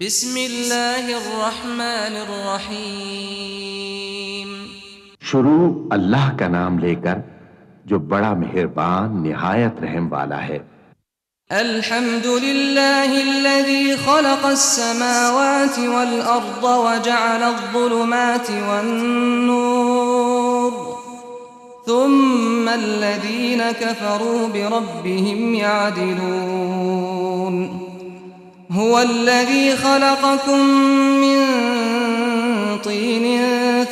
بسم اللہ الرحمن الرحیم۔ شروع اللہ کا نام لے کر جو بڑا مہربان نہایت رحم والا ہے۔ الحمد للہ الذی خلق السماوات والارض وجعل الظلمات والنور ثم الذین کفروا بربهم يعدلون۔ هو الذي خلقكم من طين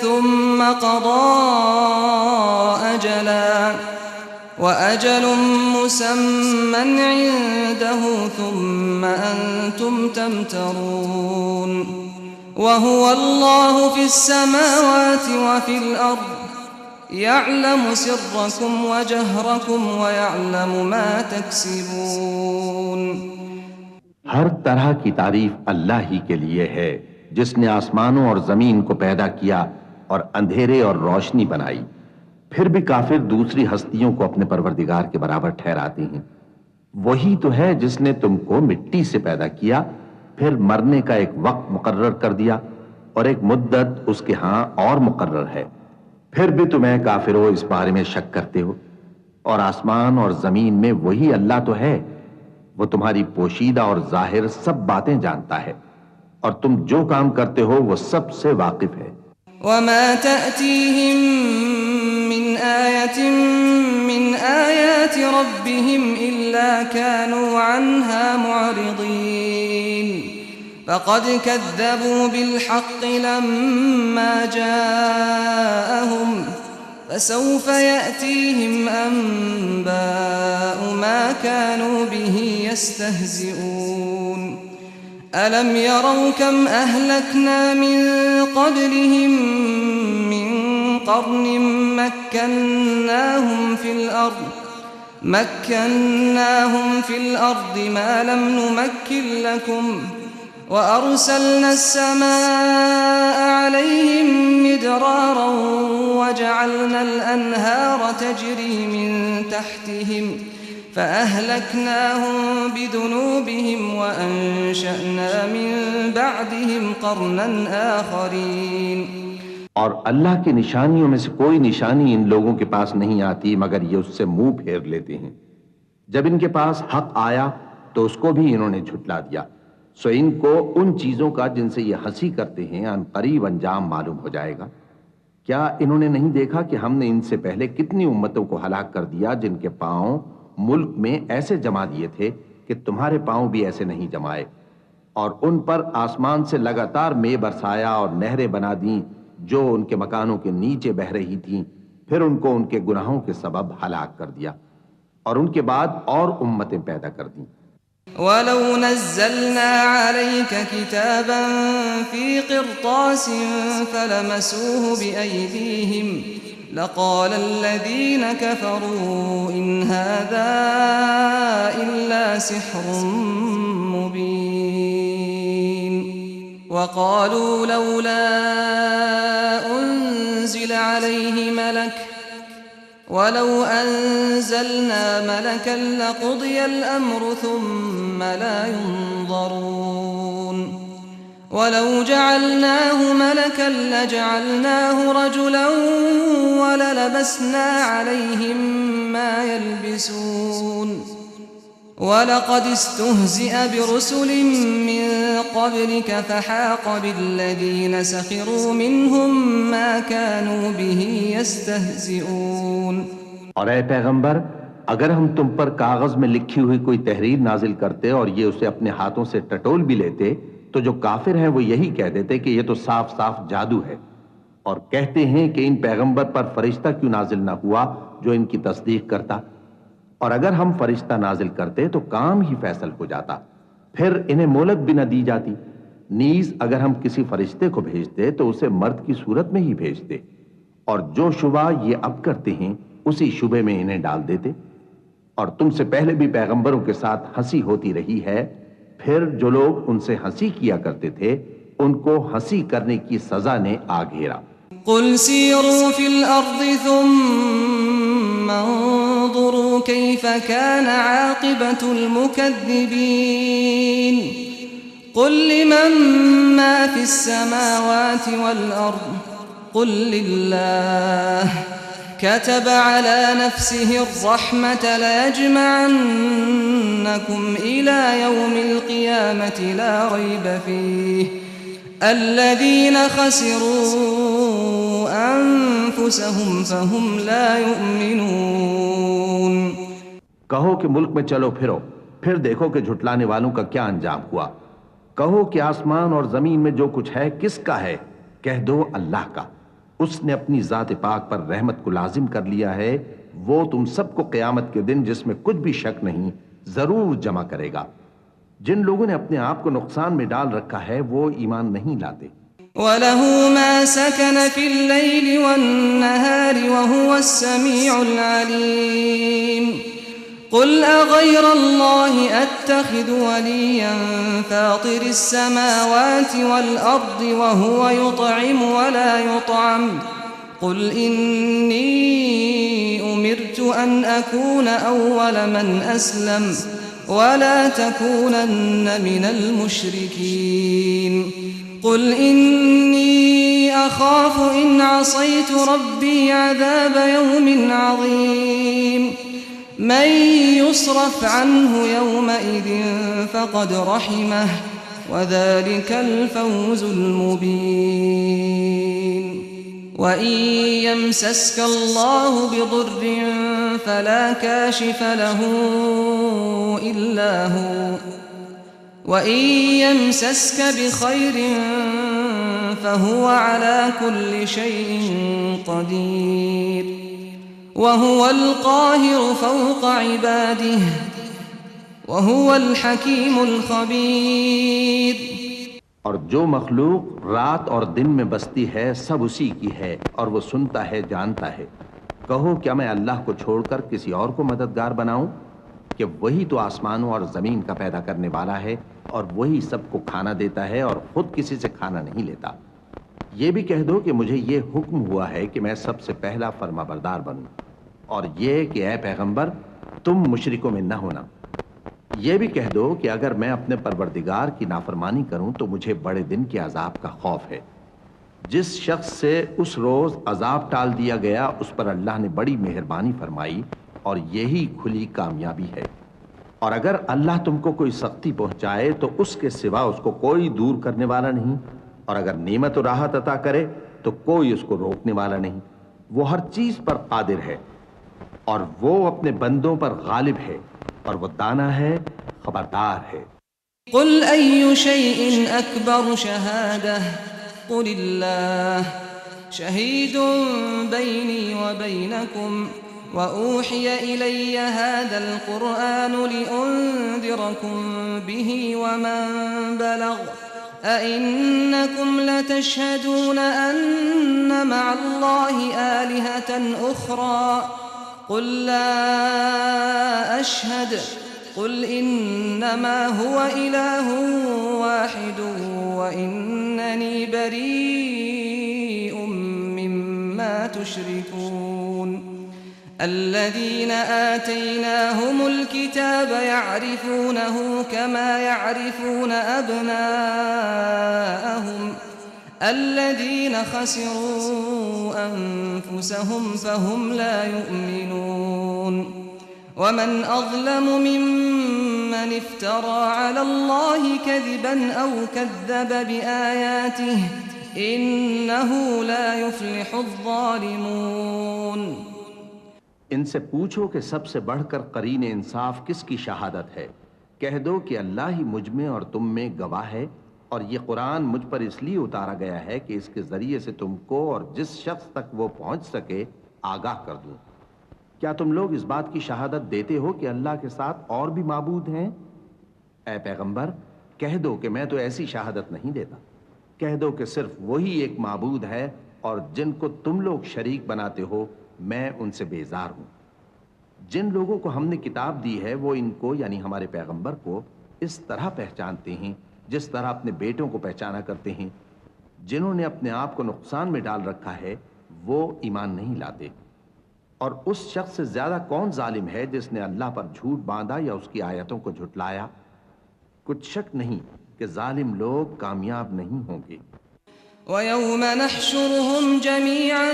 ثم قضى أجلا وأجل مسمى عنده ثم أنتم تمترون۔ وهو الله في السماوات وفي الأرض يعلم سركم وجهركم ويعلم ما تكسبون۔ ہر طرح کی تعریف اللہ ہی کے لیے ہے جس نے آسمانوں اور زمین کو پیدا کیا اور اندھیرے اور روشنی بنائی۔ پھر بھی کافر دوسری ہستیوں کو اپنے پروردگار کے برابر ٹھہراتے ہیں۔ وہی تو ہے جس نے تم کو مٹی سے پیدا کیا، پھر مرنے کا ایک وقت مقرر کر دیا اور ایک مدت اس کے ہاں اور مقرر ہے۔ پھر بھی تمہیں کافروں اس بارے میں شک کرتے ہو، اور آسمان اور زمین میں وہی اللہ تو ہے، وہ تمہاری پوشیدہ اور ظاہر سب باتیں جانتا ہے، اور تم جو کام کرتے ہو وہ سب سے واقف ہے۔ وما تأتيهم من آية من آيات ربهم إلا كانوا عنها معرضين، فقد كذبوا بالحق لما جاءهم فسوف يأتيهم أنباء ما كانوا به يستهزئون۔ ألم يروا كم أهلكنا من قبلهم من قرن مكناهم في الأرض ما لم نمكن لكم وأرسلنا السماء عليهم مدرارا وجعلنا الأنهار تجري من تحتهم فأهلكناهم بذنوبهم وأنشأنا من بعدهم قرنا آخرين۔ اور اللہ کی نشانیوں میں سے کوئی نشانی ان لوگوں کے پاس نہیں آتی مگر یہ اس سے منہ پھیر لیتے ہیں۔ جب ان کے پاس حق آیا تو اس کو بھی انہوں نے جھٹلا دیا، سو ان کو ان چیزوں کا جن سے یہ ہنسی کرتے ہیں ان قریب انجام معلوم ہو جائے گا۔ کیا انہوں نے نہیں دیکھا کہ ہم نے ان سے پہلے کتنی امتوں کو ہلاک کر دیا جن کے پاؤں ملک میں ایسے جما دیے تھے کہ تمہارے پاؤں بھی ایسے نہیں جمائے، اور ان پر آسمان سے لگاتار مے برسایا اور نہریں بنا دیں جو ان کے مکانوں کے نیچے بہہ رہی تھیں، پھر ان کو ان کے گناہوں کے سبب ہلاک کر دیا، اور ان کے بعد اور امتیں پیدا کر دیں۔ وَلَوْ نَزَّلْنَا عَلَيْكَ كِتَابًا فِي قِرْطَاسٍ فَلَمَسُوهُ بِأَيْدِيهِمْ لَقَالَ الَّذِينَ كَفَرُوا إِنْ هَذَا إِلَّا سِحْرٌ مُبِينٌ۔ وَقَالُوا لَوْلَا أُنزِلَ عَلَيْهِ مَلَكٌ وَلَوْ أَنزَلْنَا مَلَكًا لَقُضِيَ الْأَمْرُ ثُمَّ لَا يُنظَرُونَ۔ وَلَوْ جَعَلْنَاهُ مَلَكًا لَجَعَلْنَاهُ رَجُلًا وَلَلَبَسْنَا عَلَيْهِمْ مَا يَلْبِسُونَ۔ وَلَقَدِ اسْتُهْزِئَ بِرُسُلٍ مِّن قَبْلِكَ فَحَاقَ بِالَّذِينَ سَخِرُوا مِنْهُمْ مَا كَانُوا بِهِ يَسْتَهْزِئُونَ۔ اور اے پیغمبر، اگر ہم تم پر کاغذ میں لکھی ہوئی کوئی تحریر نازل کرتے اور یہ اسے اپنے ہاتھوں سے ٹٹول بھی لیتے تو جو کافر ہیں وہ یہی کہہ دیتے کہ یہ تو صاف صاف جادو ہے، اور کہتے ہیں کہ ان پیغمبر پر فرشتہ کیوں نازل نہ ہوا جو ان کی تصدیق کرتا، اور اگر ہم فرشتہ نازل کرتے تو کام ہی فیصل ہو جاتا، پھر انہیں مہلت بھی نہ دی جاتی۔ نیز اگر ہم کسی فرشتے کو بھیجتے تو اسے مرد کی صورت میں ہی بھیجتے، اور جو شبہ یہ اب کرتے ہیں اسی شبے میں انہیں ڈال دیتے۔ اور تم سے پہلے بھی پیغمبروں کے ساتھ ہنسی ہوتی رہی ہے، پھر جو لوگ ان سے ہنسی کیا کرتے تھے ان کو ہنسی کرنے کی سزا نے آ گھیرا۔ قل سیروا فی الارض ثم انظروا کیف کان عاقبۃ المکذبین۔ قل لمن ما في السماوات والأرض قل لله كتب على نفسه الرحمة ليجمعنكم إلى يوم القيامة لا ريب فيه الذين خسروا أنفسهم فهم لا يؤمنون۔ کہو کہ ملک میں چلو پھرو، پھر دیکھو کہ جھٹلانے والوں کا کیا انجام ہوا۔ کہو کہ آسمان اور زمین میں جو کچھ ہے کس کا ہے؟ کہہ دو اللہ کا۔ اس نے اپنی ذات پاک پر رحمت کو لازم کر لیا ہے، وہ تم سب کو قیامت کے دن جس میں کچھ بھی شک نہیں ضرور جمع کرے گا۔ جن لوگوں نے اپنے آپ کو نقصان میں ڈال رکھا ہے وہ ایمان نہیں لاتے۔ وَلَهُ مَا سَكَنَ فِي اللَّيْلِ وَالنَّهَارِ وَهُوَ السَّمِيعُ الْعَلِيمُ۔ قُلْ أَغَيْرَ اللَّهِ أَتَّخِذُ وَلِيًّا فَاطِرِ السَّمَاوَاتِ وَالْأَرْضِ وَهُوَ يُطْعِمُ وَلَا يُطْعَمُ قُلْ إِنِّي أُمِرْتُ أَنْ أَكُونَ أَوَّلَ مَنْ أَسْلَمَ وَلَا تَكُونَنَّ مِنَ الْمُشْرِكِينَ قُلْ إِنِّي أَخَافُ إِنْ عَصَيْتُ رَبِّي عَذَابَ يَوْمٍ عَظِيمٍ مَنْ يُصْرَفْ عَنْهُ يَوْمَئِذٍ فَقَدْ رَحِمَهُ وَذَلِكَ الْفَوْزُ الْمُبِينُ وَإِنْ يَمْسَسْكَ اللَّهُ بِضُرٍّ فَلَا كَاشِفَ لَهُ إِلَّا هُوَ وَإِنْ يَمْسَسْكَ بِخَيْرٍ فَهُوَ عَلَى كُلِّ شَيْءٍ قَدِيرٌ وَهُوَ الْقَاهِرُ فَوْقَ عِبَادِهِ وَهُوَ الْحَكِيمُ الْخَبِيرُ۔ اور جو مخلوق رات اور دن میں بستی ہے سب اسی کی ہے اور وہ سنتا ہے جانتا ہے۔ کہو کیا میں اللہ کو چھوڑ کر کسی اور کو مددگار بناؤں؟ کہ وہی تو آسمانوں اور زمین کا پیدا کرنے والا ہے اور وہی سب کو کھانا دیتا ہے اور خود کسی سے کھانا نہیں لیتا۔ یہ بھی کہہ دو کہ مجھے یہ حکم ہوا ہے کہ میں سب سے پہلا فرما بردار بنوں، اور یہ کہ اے پیغمبر تم مشرکوں میں نہ ہونا۔ یہ بھی کہہ دو کہ اگر میں اپنے پروردگار کی نافرمانی کروں تو مجھے بڑے دن کے عذاب کا خوف ہے۔ جس شخص سے اس روز عذاب ٹال دیا گیا اس پر اللہ نے بڑی مہربانی فرمائی اور یہی کھلی کامیابی ہے۔ اور اگر اللہ تم کو کوئی سختی پہنچائے تو اس کے سوا اس کو کوئی دور کرنے والا نہیں، اور اگر نعمت و راحت عطا کرے تو کوئی اس کو روکنے والا نہیں۔ وہ ہر چیز پر قادر ہے اور وہ اپنے بندوں پر غالب ہے اور وہ دانا ہے، خبردار ہے۔ قل أي شيء أكبر شهادة قل الله شهيد بيني وبينكم وأوحي إلي هذا القرآن لأنذركم به ومن بلغ أئنكم لتشهدون أن مع الله آلهة أخرى قل لا أشهد قل إنما هو إله واحد وإنني بريء مما تشركون الذين آتيناهم الكتاب يعرفونه كما يعرفون أبناءهم الذين خسروا أنفسهم فهم لا يؤمنون ومن أظلم ممن افترى على الله كذبا أو كذب بآياته إنه لا يفلح الظالمون۔ ان سے پوچھو کہ سب سے بڑھ کر قرین انصاف کس کی شہادت ہے؟ کہہ دو کہ اللہ ہی مجھ میں اور تم میں گواہ ہے، اور یہ قرآن مجھ پر اس لیے اتارا گیا ہے کہ اس کے ذریعے سے تم کو اور جس شخص تک وہ پہنچ سکے آگاہ کر دوں۔ کیا تم لوگ اس بات کی شہادت دیتے ہو کہ اللہ کے ساتھ اور بھی معبود ہیں؟ اے پیغمبر کہہ دو کہ میں تو ایسی شہادت نہیں دیتا۔ کہہ دو کہ صرف وہی ایک معبود ہے اور جن کو تم لوگ شریک بناتے ہو میں ان سے بیزار ہوں۔ جن لوگوں کو ہم نے کتاب دی ہے وہ ان کو یعنی ہمارے پیغمبر کو اس طرح پہچانتے ہیں جس طرح اپنے بیٹوں کو پہچانا کرتے ہیں۔ جنہوں نے اپنے آپ کو نقصان میں ڈال رکھا ہے وہ ایمان نہیں لاتے۔ اور اس شخص سے زیادہ کون ظالم ہے جس نے اللہ پر جھوٹ باندھا یا اس کی آیتوں کو جھٹلایا؟ کچھ شک نہیں کہ ظالم لوگ کامیاب نہیں ہوں گے۔ وَيَوْمَ نَحْشُرُهُمْ جَمِيعًا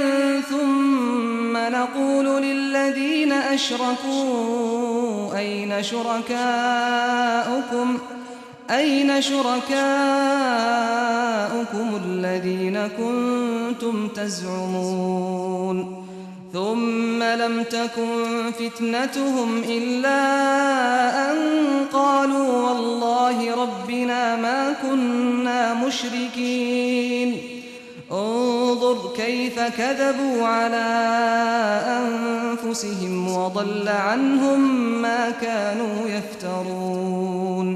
ثُمَّ نَقُولُ لِلَّذِينَ أَشْرَكُوا أَيْنَ شُرَكَاؤُكُمُ الَّذِينَ كُنتُمْ تَزْعُمُونَ ثُمَّ لَمْ تَكُنْ فِتْنَتُهُمْ إِلَّا أَنْ قَالُوا وَاللَّهِ رَبِّنَا مَا كُنَّا مُشْرِكِينَ انظُرْ كَيْفَ كَذَبُوا عَلَى أَنفُسِهِمْ وَضَلَّ عَنْهُمْ مَا كَانُوا يَفْتَرُونَ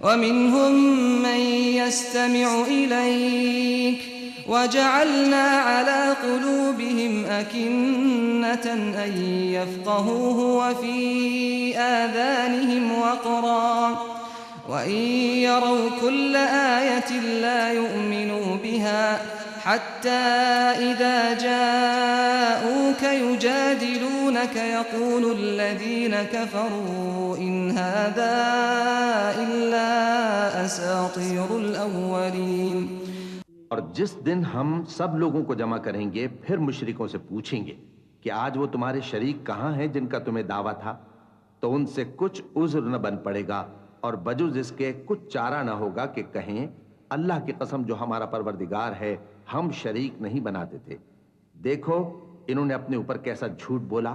وَمِنْهُمْ مَنْ يَسْتَمِعُ إِلَيْكَ وَجَعَلْنَا عَلَى قُلُوبِهِمْ أَكِنَّةً أَنْ يَفْقَهُوهُ وَفِي آذَانِهِمْ وَقْرًا وَإِنْ يَرَوْا كُلَّ آيَةٍ لَا يُؤْمِنُوا بِهَا حَتَّى إِذَا جَاءُوكَ يُجَادِلُونَكَ يَقُولُ الَّذِينَ كَفَرُوا إِنْ هَذَا إِلَّا أَسَاطِيرُ الْأَوَّلِينَ۔ اور جس دن ہم سب لوگوں کو جمع کریں گے پھر مشرکوں سے پوچھیں گے کہ آج وہ تمہارے شریک کہاں ہیں جن کا تمہیں دعویٰ تھا، تو ان سے کچھ عذر نہ بن پڑے گا اور بجز اس کے کچھ چارہ نہ ہوگا کہ کہیں اللہ کی قسم جو ہمارا پروردگار ہے ہم شریک نہیں بناتے تھے۔ دیکھو انہوں نے اپنے اوپر کیسا جھوٹ بولا،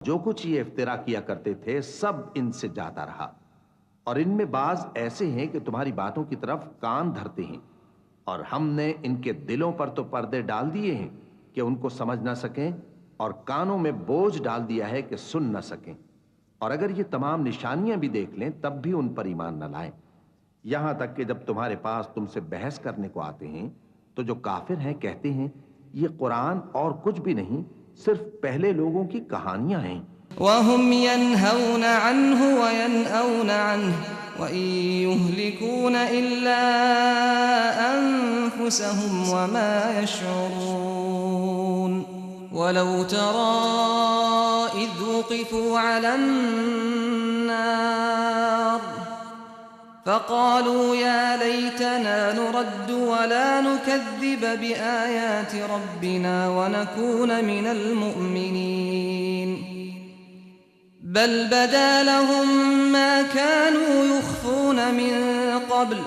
جو کچھ یہ افترا کیا کرتے تھے سب ان سے جاتا رہا، اور ان میں بعض ایسے ہیں کہ تمہاری باتوں کی طرف کان دھرتے ہیں، اور ہم نے ان کے دلوں پر تو پردے ڈال دیے ہیں کہ ان کو سمجھ نہ سکیں، اور کانوں میں بوجھ ڈال دیا ہے کہ سن نہ سکیں، اور اگر یہ تمام نشانیاں بھی دیکھ لیں تب بھی ان پر ایمان نہ لائیں، یہاں تک کہ جب تمہارے پاس تم سے بحث کرنے کو آتے ہیں تو جو کافر ہیں کہتے ہیں یہ قرآن اور کچھ بھی نہیں صرف پہلے لوگوں کی کہانیاں ہیں۔ وَهُمْ يَنْهَوْنَ عَنْهُ وَيَنْأَوْنَ عَنْهُ وَإِنْ يُهْلِكُونَ إِلَّا أَنفُسَهُمْ وَمَا يَشْعُرُونَ وَلَوْ تَرَى إِذْ وُقِفُوا عَلَى النَّارِ فَقَالُوا يَا لَيْتَنَا نُرَدُّ وَلَا نُكَذِّبَ بِآيَاتِ رَبِّنَا وَنَكُونَ مِنَ الْمُؤْمِنِينَ بَلْ بَدَا لَهُم مَّا كَانُوا يُخْفُونَ مِن قَبْلُ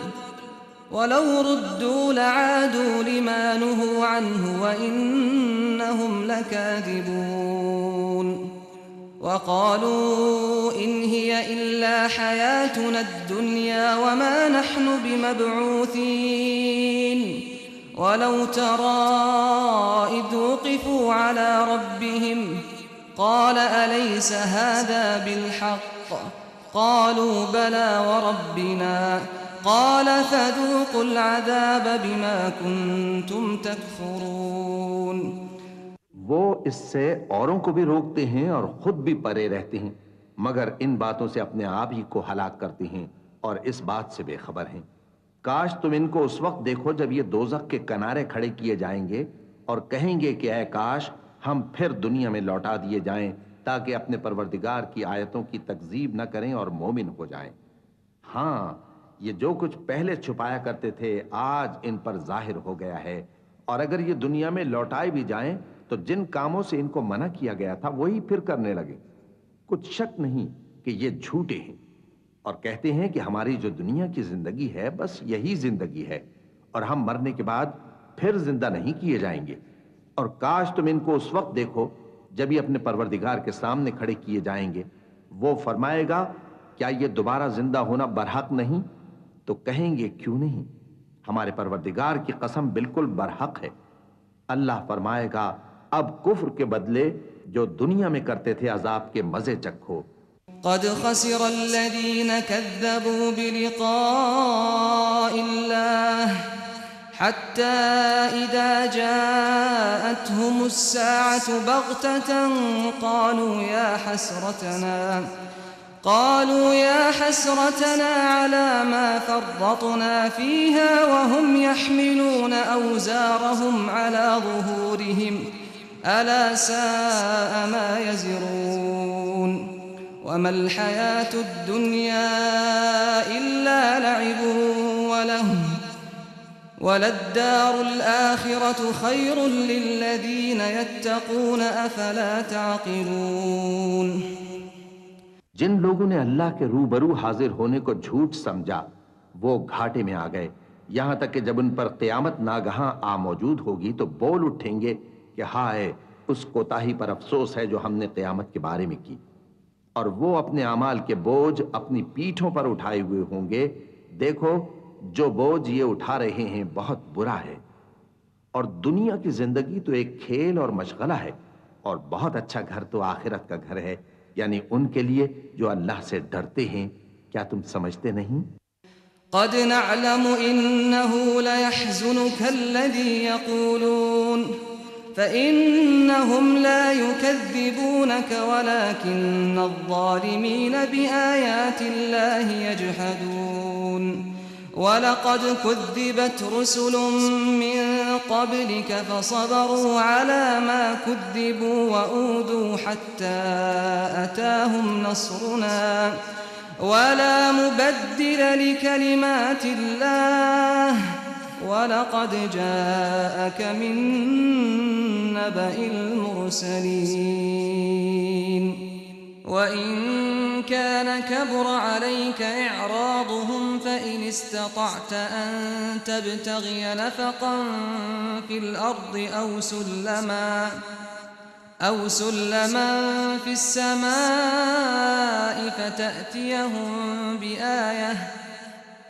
وَلَوْ رُدُّوا لَعَادُوا لِمَا نُهُوا عَنْهُ وَإِنَّهُمْ لَكَاذِبُونَ وَقَالُوا إِنْ هِيَ إِلَّا حَيَاتُنَا الدُّنْيَا وَمَا نَحْنُ بِمَبْعُوثِينَ وَلَوْ تَرَى إِذْ وُقِفُوا عَلَى رَبِّهِمْ قَالَ أَلَيْسَ هَذَا بِالْحَقِّ قَالُوا بَلَى وَرَبِّنَا قَالَ فَذُوقُوا الْعَذَابَ بِمَا كُنْتُمْ تَكْفُرُونَ۔ وہ اس سے اوروں کو بھی روکتے ہیں اور خود بھی پرے رہتے ہیں، مگر ان باتوں سے اپنے آپ ہی کو ہلاک کرتے ہیں اور اس بات سے بے خبر ہیں۔ کاش تم ان کو اس وقت دیکھو جب یہ دوزخ کے کنارے کھڑے کیے جائیں گے اور کہیں گے کہ اے کاش ہم پھر دنیا میں لوٹا دیے جائیں تاکہ اپنے پروردگار کی آیتوں کی تکذیب نہ کریں اور مومن ہو جائیں۔ ہاں، یہ جو کچھ پہلے چھپایا کرتے تھے آج ان پر ظاہر ہو گیا ہے، اور اگر یہ دنیا میں لوٹائے بھی جائیں تو جن کاموں سے ان کو منع کیا گیا تھا وہی پھر کرنے لگے۔ کچھ شک نہیں کہ یہ جھوٹے ہیں، اور کہتے ہیں کہ ہماری جو دنیا کی زندگی ہے بس یہی زندگی ہے، اور ہم مرنے کے بعد پھر زندہ نہیں کیے جائیں گے۔ اور کاش تم ان کو اس وقت دیکھو جب یہ اپنے پروردگار کے سامنے کھڑے کیے جائیں گے، وہ فرمائے گا کیا یہ دوبارہ زندہ ہونا برحق نہیں؟ تو کہیں گے کیوں نہیں، ہمارے پروردگار کی قسم بالکل برحق ہے۔ اللہ فرمائے گا اب کفر کے بدلے جو دنیا میں کرتے تھے عذاب کے مزے چکھو۔ قد خسر الذين كذبوا بلقاء الله حتى إذا جاءتهم الساعة بغتة قالوا يا حسرتنا على ما فرطنا فيها وهم يحملون أوزارهم على ظهورهم ألا ساء ما يزرون وما الحياة الدنيا إلا لعب وَلَلدَّارُ الْآخِرَةُ خَيْرٌ لِّلَّذِينَ يَتَّقُونَ أَفَلَا تَعْقِلُونَ۔ جن لوگوں نے اللہ کے روبرو حاضر ہونے کو جھوٹ سمجھا وہ گھاٹے میں آ گئے، یہاں تک کہ جب ان پر قیامت ناگہاں آ موجود ہوگی تو بول اٹھیں گے کہ ہائے اس کوتاہی پر افسوس ہے جو ہم نے قیامت کے بارے میں کی، اور وہ اپنے اعمال کے بوجھ اپنی پیٹھوں پر اٹھائے ہوئے ہوں گے۔ دیکھو جو بوجھ یہ اٹھا رہے ہیں بہت برا ہے، اور دنیا کی زندگی تو ایک کھیل اور مشغلہ ہے، اور بہت اچھا گھر تو آخرت کا گھر ہے، یعنی ان کے لیے جو اللہ سے ڈرتے ہیں۔ کیا تم سمجھتے نہیں؟ قد نعلم إنه ليحزنك الذي يقولون فإنهم لا يكذبونك ولكن الظالمين بآيات الله يجحدون ولقد كذبت رسل من قبلك فصبروا على ما كذبوا وأوذوا حتى أتاهم نصرنا ولا مبدل لكلمات الله وَلَقَدْ جَاءَكَ مِن نَّبَإِ الْمُرْسَلِينَ وَإِن كَانَ كَبُرَ عَلَيْكَ إِعْرَاضُهُمْ فَإِنِ اسْتَطَعْتَ أَن تَبْتَغِيَ نَفَقًا فِي الْأَرْضِ أَوْ سُلَّمًا فِي السَّمَاءِ فَتَأْتِيَهُم بِآيَةٍ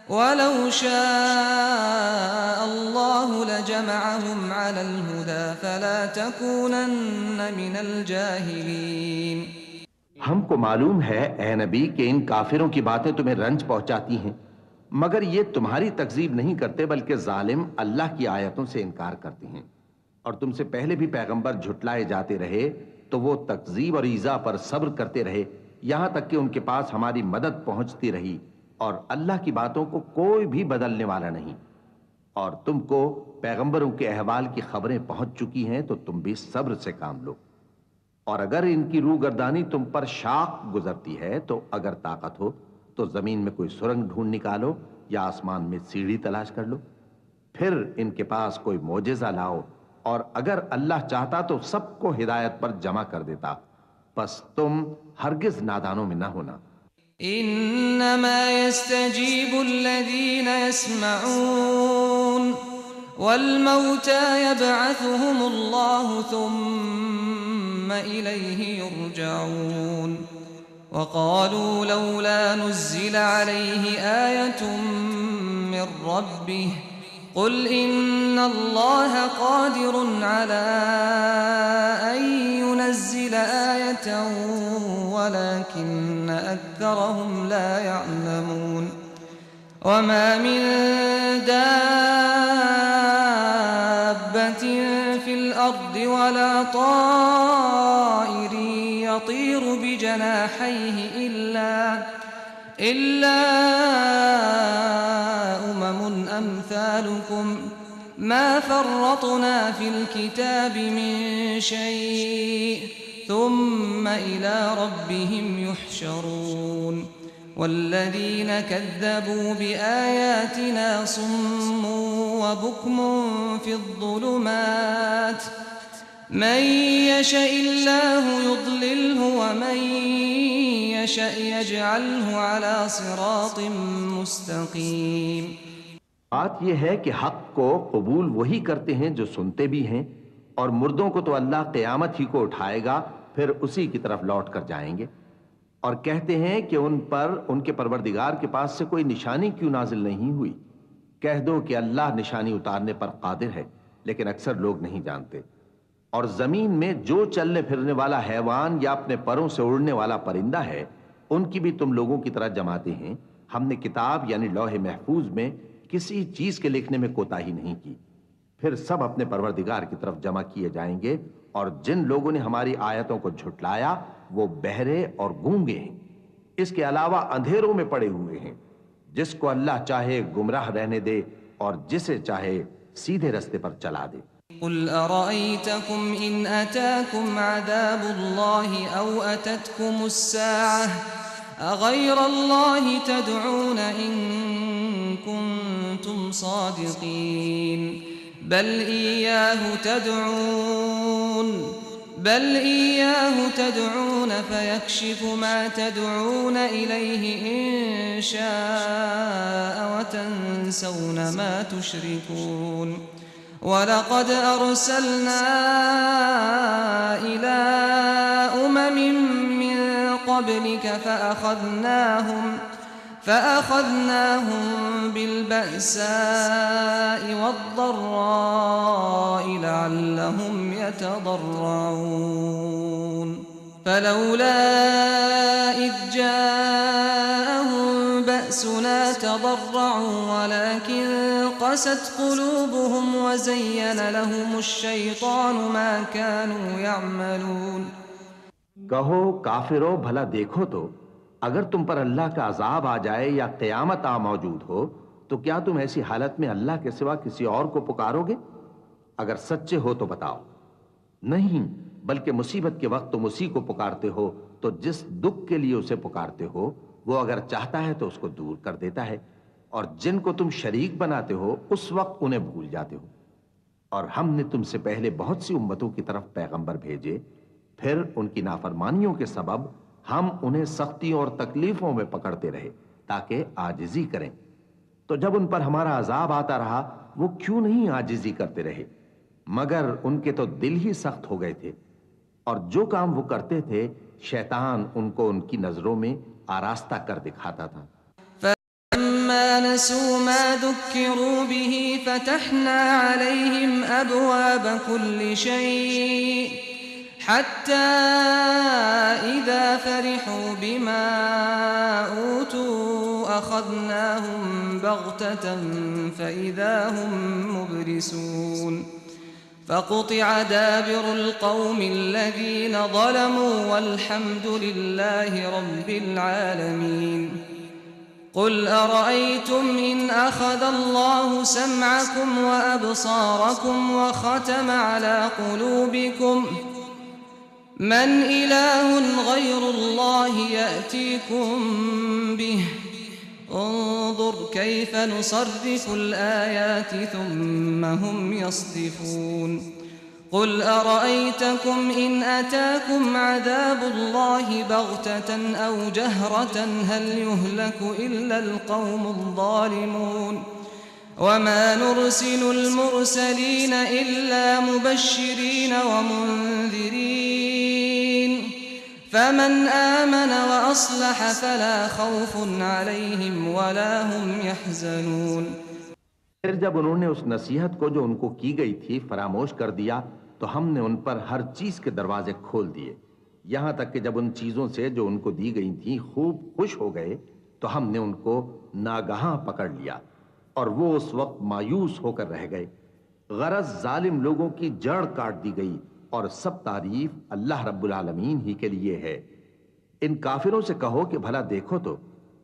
وَلَوْ شَاءَ اللَّهُ لَجَمَعَهُمْ عَلَى الْهُدَى فَلَا تَكُونَنَّ مِنَ الْجَاهِلِينَ۔ ہم کو معلوم ہے اے نبی کہ ان کافروں کی باتیں تمہیں رنج پہنچاتی ہیں، مگر یہ تمہاری تکذیب نہیں کرتے بلکہ ظالم اللہ کی آیتوں سے انکار کرتے ہیں، اور تم سے پہلے بھی پیغمبر جھٹلائے جاتے رہے تو وہ تکذیب اور ایذا پر صبر کرتے رہے یہاں تک کہ ان کے پاس ہماری مدد پہنچتی رہی، اور اللہ کی باتوں کو کوئی بھی بدلنے والا نہیں۔ اور تم کو پیغمبروں کے احوال کی خبریں پہنچ چکی ہیں تو تم بھی صبر سے کام لو، اور اگر ان کی روگردانی تم پر شاق گزرتی ہے تو اگر طاقت ہو تو زمین میں کوئی سرنگ ڈھونڈ نکالو یا آسمان میں سیڑھی تلاش کر لو، پھر ان کے پاس کوئی معجزہ لاؤ، اور اگر اللہ چاہتا تو سب کو ہدایت پر جمع کر دیتا، بس تم ہرگز نادانوں میں نہ ہونا۔ انما يستجيب الذين يسمعون والموتى يبعثهم الله ثم إليه يرجعون وقالوا لولا نزل عليه آية من ربه قل إن الله قادر على أن ينزل آية ولكن أكثرهم لا يعلمون وما من دابة في الأرض ولا طائر يطير بجناحيه إلا أمثالكم ما فرطنا في الكتاب من شيء ثم إلى ربهم يحشرون والذين كذبوا بآياتنا صم وبكم في الظلمات من يشاء الله يضلله ومن يشاء يجعله على صراط مستقيم۔ بات یہ ہے کہ حق کو قبول وہی کرتے ہیں جو سنتے بھی ہیں، اور مردوں کو تو اللہ قیامت ہی کو اٹھائے گا، پھر اسی کی طرف لوٹ کر جائیں گے، اور کہتے ہیں کہ ان پر ان کے پروردگار کے پاس سے کوئی نشانی کیوں نازل نہیں ہوئی۔ کہہ دو کہ اللہ نشانی اتارنے پر قادر ہے، لیکن اکثر لوگ نہیں جانتے۔ اور زمین میں جو چلنے پھرنے والا حیوان یا اپنے پروں سے اڑنے والا پرندہ ہے ان کی بھی تم لوگوں کی طرح جماتے ہیں۔ ہم نے کتاب یعنی لوح محفوظ میں کسی چیز کے لکھنے میں کوتاہی نہیں کی، پھر سب اپنے پروردگار کی طرف جمع کیے جائیں گے، اور جن لوگوں نے ہماری آیتوں کو جھٹلایا وہ بہرے اور گونگے ہیں، اس کے علاوہ اندھیروں میں پڑے ہوئے ہیں۔ جس کو اللہ چاہے گمراہ رہنے دے اور جسے چاہے سیدھے رستے پر چلا دے۔ قل أرأيتكم إن أتاكم عذاب الله أو أتتكم الساعة أغير الله تدعون إن كنتم صادقين بل إياه تدعون فيكشف ما تدعون إليه إن شاء وتنسون ما تشركون ولقد أرسلنا إلى من قبلك فأخذناهم بالبأساء والضراء لعلهم يتضرعون فلولا إذ جاءهم بأسنا تضرعوا ولكن قست قلوبهم وزين لهم الشيطان ما كانوا يعملون کہو کافرو بھلا دیکھو تو اگر تم پر اللہ کا عذاب آ جائے یا قیامت آ موجود ہو تو کیا تم ایسی حالت میں اللہ کے سوا کسی اور کو پکارو گے؟ اگر سچے ہو تو بتاؤ۔ نہیں، بلکہ مصیبت کے وقت تم اسی کو پکارتے ہو تو جس دکھ کے لیے اسے پکارتے ہو وہ اگر چاہتا ہے تو اس کو دور کر دیتا ہے، اور جن کو تم شریک بناتے ہو اس وقت انہیں بھول جاتے ہو۔ اور ہم نے تم سے پہلے بہت سی امتوں کی طرف پیغمبر بھیجے، پھر ان کی نافرمانیوں کے سبب ہم انہیں سختیوں اور تکلیفوں میں پکڑتے رہے تاکہ عاجزی کریں۔ تو جب ان پر ہمارا عذاب آتا رہا وہ کیوں نہیں عاجزی کرتے رہے؟ مگر ان کے تو دل ہی سخت ہو گئے تھے، اور جو کام وہ کرتے تھے شیطان ان کو ان کی نظروں میں آراستہ کر دکھاتا تھا۔ فَلَمَّا نَسُوا مَا ذُكِّرُوا بِهِ فَتَحْنَا عَلَيْهِمْ أَبْوَابَ كُلِّ شَيْءٍ حتى إذا فرحوا بما أوتوا أخذناهم بغتة فإذا هم مبلسون فقطع دابر القوم الذين ظلموا والحمد لله رب العالمين قل أرأيتم إن أخذ الله سمعكم وأبصاركم وختم على قلوبكم من إله غير الله يأتيكم به انظر كيف نصرف الآيات ثم هم يصدفون قل أرأيتكم إن أتاكم عذاب الله بغتة أو جهرة هل يهلك إلا القوم الظالمون وما نرسل المرسلين إلا مبشرين ومنذرين فمن آمن وأصلح فلا خوف عليهم ولا هم يحزنون۔ پھر جب انہوں نے اس نصیحت کو جو ان کو کی گئی تھی فراموش کر دیا تو ہم نے ان پر ہر چیز کے دروازے کھول دیے، یہاں تک کہ جب ان چیزوں سے جو ان کو دی گئی تھیں خوب خوش ہو گئے تو ہم نے ان کو ناگہاں پکڑ لیا اور وہ اس وقت مایوس ہو کر رہ گئے۔ غرض ظالم لوگوں کی جڑ کاٹ دی گئی اور سب تعریف اللہ رب العالمین ہی کے لیے ہے۔ ان کافروں سے کہو کہ بھلا دیکھو تو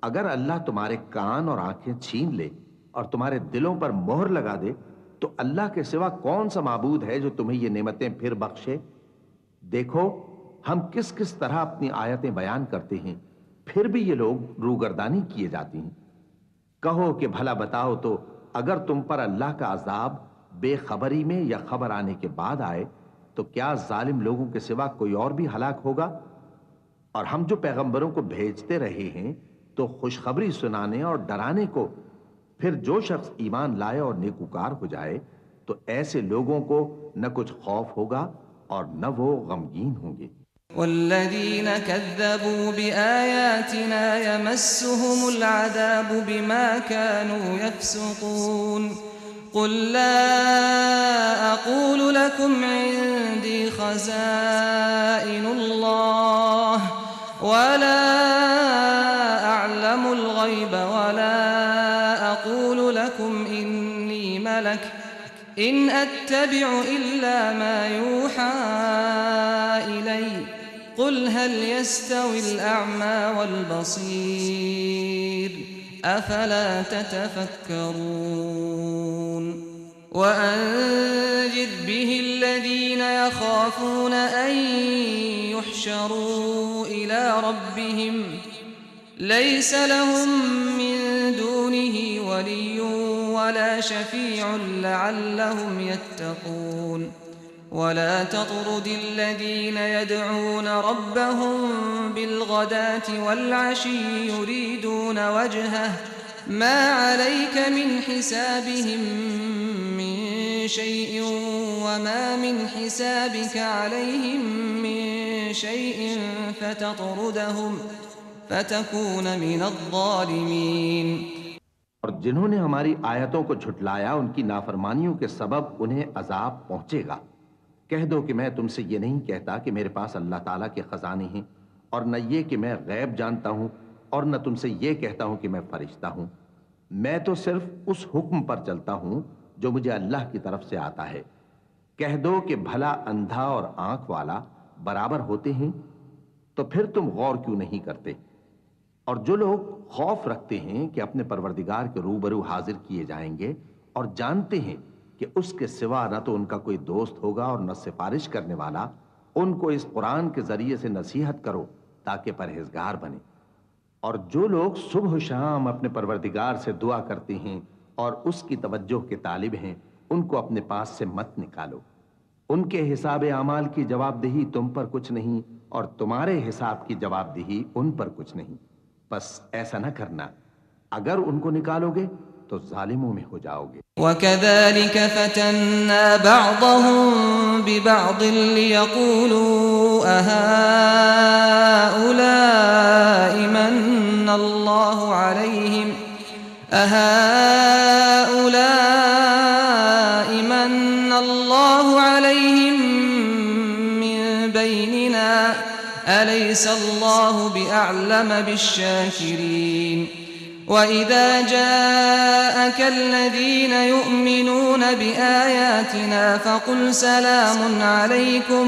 اگر اللہ تمہارے کان اور آنکھیں چھین لے اور تمہارے دلوں پر مہر لگا دے تو اللہ کے سوا کون سا معبود ہے جو تمہیں یہ نعمتیں پھر بخشے؟ دیکھو ہم کس کس طرح اپنی آیتیں بیان کرتے ہیں، پھر بھی یہ لوگ روگردانی کیے جاتی ہیں۔ کہو کہ بھلا بتاؤ تو اگر تم پر اللہ کا عذاب بے خبری میں یا خبر آنے کے بعد آئے تو کیا ظالم لوگوں کے سوا کوئی اور بھی ہلاک ہوگا؟ اور ہم جو پیغمبروں کو بھیجتے رہے ہیں تو خوشخبری سنانے اور ڈرانے کو، پھر جو شخص ایمان لائے اور نیکوکار ہو جائے تو ایسے لوگوں کو نہ کچھ خوف ہوگا اور نہ وہ غمگین ہوں گے۔ والذين كذبوا بآياتنا يمسهم العذاب بما كانوا يفسقون قل لا أقول لكم عندي خزائن الله ولا أعلم الغيب ولا أقول لكم إني ملك إن أتبع إلا ما يوحى إلي قل هل يستوي الأعمى والبصير أفلا تتفكرون وأنذر به الذين يخافون أن يحشروا إلى ربهم ليس لهم من دونه ولي ولا شفيع لعلهم يتقون ولا تطرد الذين يدعون ربهم بالغداة والعشي يريدون وجهه ما عليك من حسابهم من شيء وما من حسابك عليهم من شيء فتطردهم فتكون من الظالمين. اور جنہوں نے ہماری آیتوں کو جھٹلایا ان کی نافرمانیوں کے سبب انہیں عذاب پہنچے گا. کہہ دو کہ میں تم سے یہ نہیں کہتا کہ میرے پاس اللہ تعالیٰ کے خزانے ہیں، اور نہ یہ کہ میں غیب جانتا ہوں، اور نہ تم سے یہ کہتا ہوں کہ میں فرشتہ ہوں. میں تو صرف اس حکم پر چلتا ہوں جو مجھے اللہ کی طرف سے آتا ہے. کہہ دو کہ بھلا اندھا اور آنکھ والا برابر ہوتے ہیں؟ تو پھر تم غور کیوں نہیں کرتے؟ اور جو لوگ خوف رکھتے ہیں کہ اپنے پروردگار کے روبرو حاضر کیے جائیں گے اور جانتے ہیں کہ اس کے سوا نہ تو ان کا کوئی دوست ہوگا اور نہ سفارش کرنے والا، ان کو اس قرآن کے ذریعے سے نصیحت کرو تاکہ پرہیزگار بنے. اور جو لوگ صبح و شام اپنے پروردگار سے دعا کرتے ہیں اور اس کی توجہ کے طالب ہیں، ان کو اپنے پاس سے مت نکالو. ان کے حساب اعمال کی جواب دہی تم پر کچھ نہیں، اور تمہارے حساب کی جواب دہی ان پر کچھ نہیں. بس ایسا نہ کرنا، اگر ان کو نکالو گے تو ظالموں میں ہو جاؤ گے. وَكَذَلِكَ فَتَنَّا بَعْضَهُم بِبَعْضٍ لِيَقُولُوا أَهَٰؤُلَاءِ مَنَّ اللَّهُ عَلَيْهِم مِّن بَيْنِنَا أَلَيْسَ اللَّهُ بِأَعْلَمَ بِالشَّاكِرِينَ. وَإِذَا جَاءَكَ الَّذِينَ يُؤْمِنُونَ بِآيَاتِنَا فَقُلْ سَلَامٌ عَلَيْكُمْ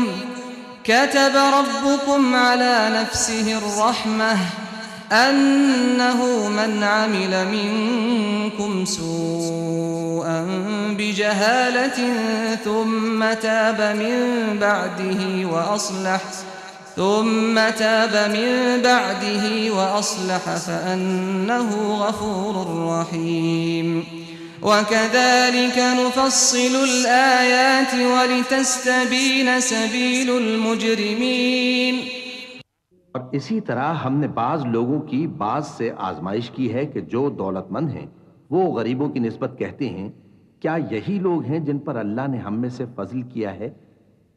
كَتَبَ رَبُّكُمْ عَلَى نَفْسِهِ الرَّحْمَةَ أَنَّهُ مَنْ عَمِلَ مِنكُمْ سُوءًا بِجَهَالَةٍ ثُمَّ تَابَ من بعده وأصلح فأنه غفور رحيم. وكذلك نفصل الآيات ولتستبين سبيل المجرمين. اور اسی طرح ہم نے بعض لوگوں کی بعض سے آزمائش کی ہے کہ جو دولت مند ہیں وہ غریبوں کی نسبت کہتے ہیں کیا یہی لوگ ہیں جن پر اللہ نے ہم میں سے فضل کیا ہے؟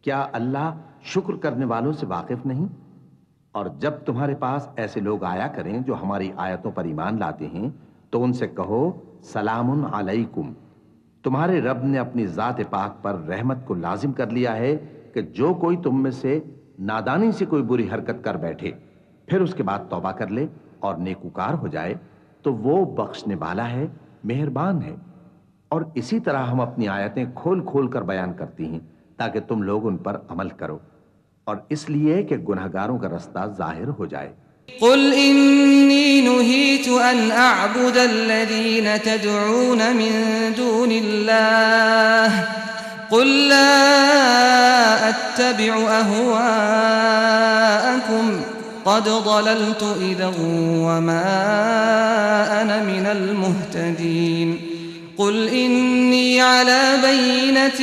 کیا اللہ شکر کرنے والوں سے واقف نہیں؟ اور جب تمہارے پاس ایسے لوگ آیا کریں جو ہماری آیتوں پر ایمان لاتے ہیں تو ان سے کہو سلام علیکم. تمہارے رب نے اپنی ذات پاک پر رحمت کو لازم کر لیا ہے کہ جو کوئی تم میں سے نادانی سے کوئی بری حرکت کر بیٹھے پھر اس کے بعد توبہ کر لے اور نیکوکار ہو جائے تو وہ بخشنے والا ہے، مہربان ہے. اور اسی طرح ہم اپنی آیتیں کھول کھول کر بیان کرتی ہیں تاکہ تم لوگ ان پر عمل کرو، اور اس لیے کہ گناہگاروں کا رستہ ظاہر ہو جائے. قل إني نهيت أن أعبد الذين تدعون من دون الله قل لا أتبع أهواءكم قد ضللت إذا وما أنا من المهتدين. قل إني على بينة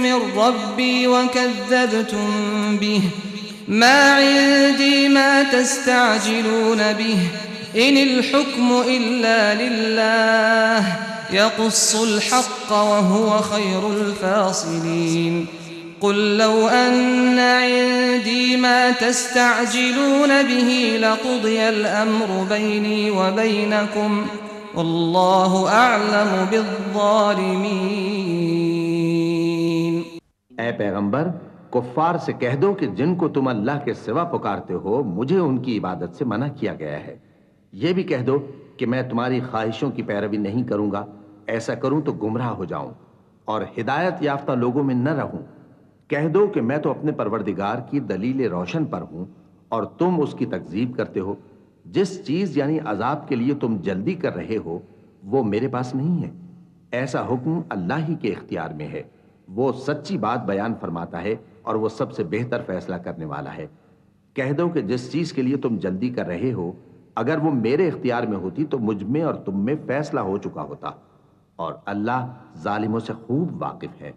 من ربي وكذبتم به ما عندي ما تستعجلون به إن الحكم إلا لله يقص الحق وهو خير الفاصلين. قل لو أن عندي ما تستعجلون به لقضي الأمر بيني وبينكم والله أعلم بالظالمين. اے پیغمبر، کفار سے کہہ دو کہ جن کو تم اللہ کے سوا پکارتے ہو مجھے ان کی عبادت سے منع کیا گیا ہے. یہ بھی کہہ دو کہ میں تمہاری خواہشوں کی پیروی نہیں کروں گا، ایسا کروں تو گمراہ ہو جاؤں اور ہدایت یافتہ لوگوں میں نہ رہوں. کہہ دو کہ میں تو اپنے پروردگار کی دلیل روشن پر ہوں اور تم اس کی تکذیب کرتے ہو. جس چیز یعنی عذاب کے لیے تم جلدی کر رہے ہو وہ میرے پاس نہیں ہے، ایسا حکم اللہ ہی کے اختیار میں ہے. وہ سچی بات بیان فرماتا ہے اور وہ سب سے بہتر فیصلہ کرنے والا ہے. کہہ دو کہ جس چیز کے لیے تم جلدی کر رہے ہو اگر وہ میرے اختیار میں ہوتی تو مجھ میں اور تم میں فیصلہ ہو چکا ہوتا، اور اللہ ظالموں سے خوب واقف ہے۔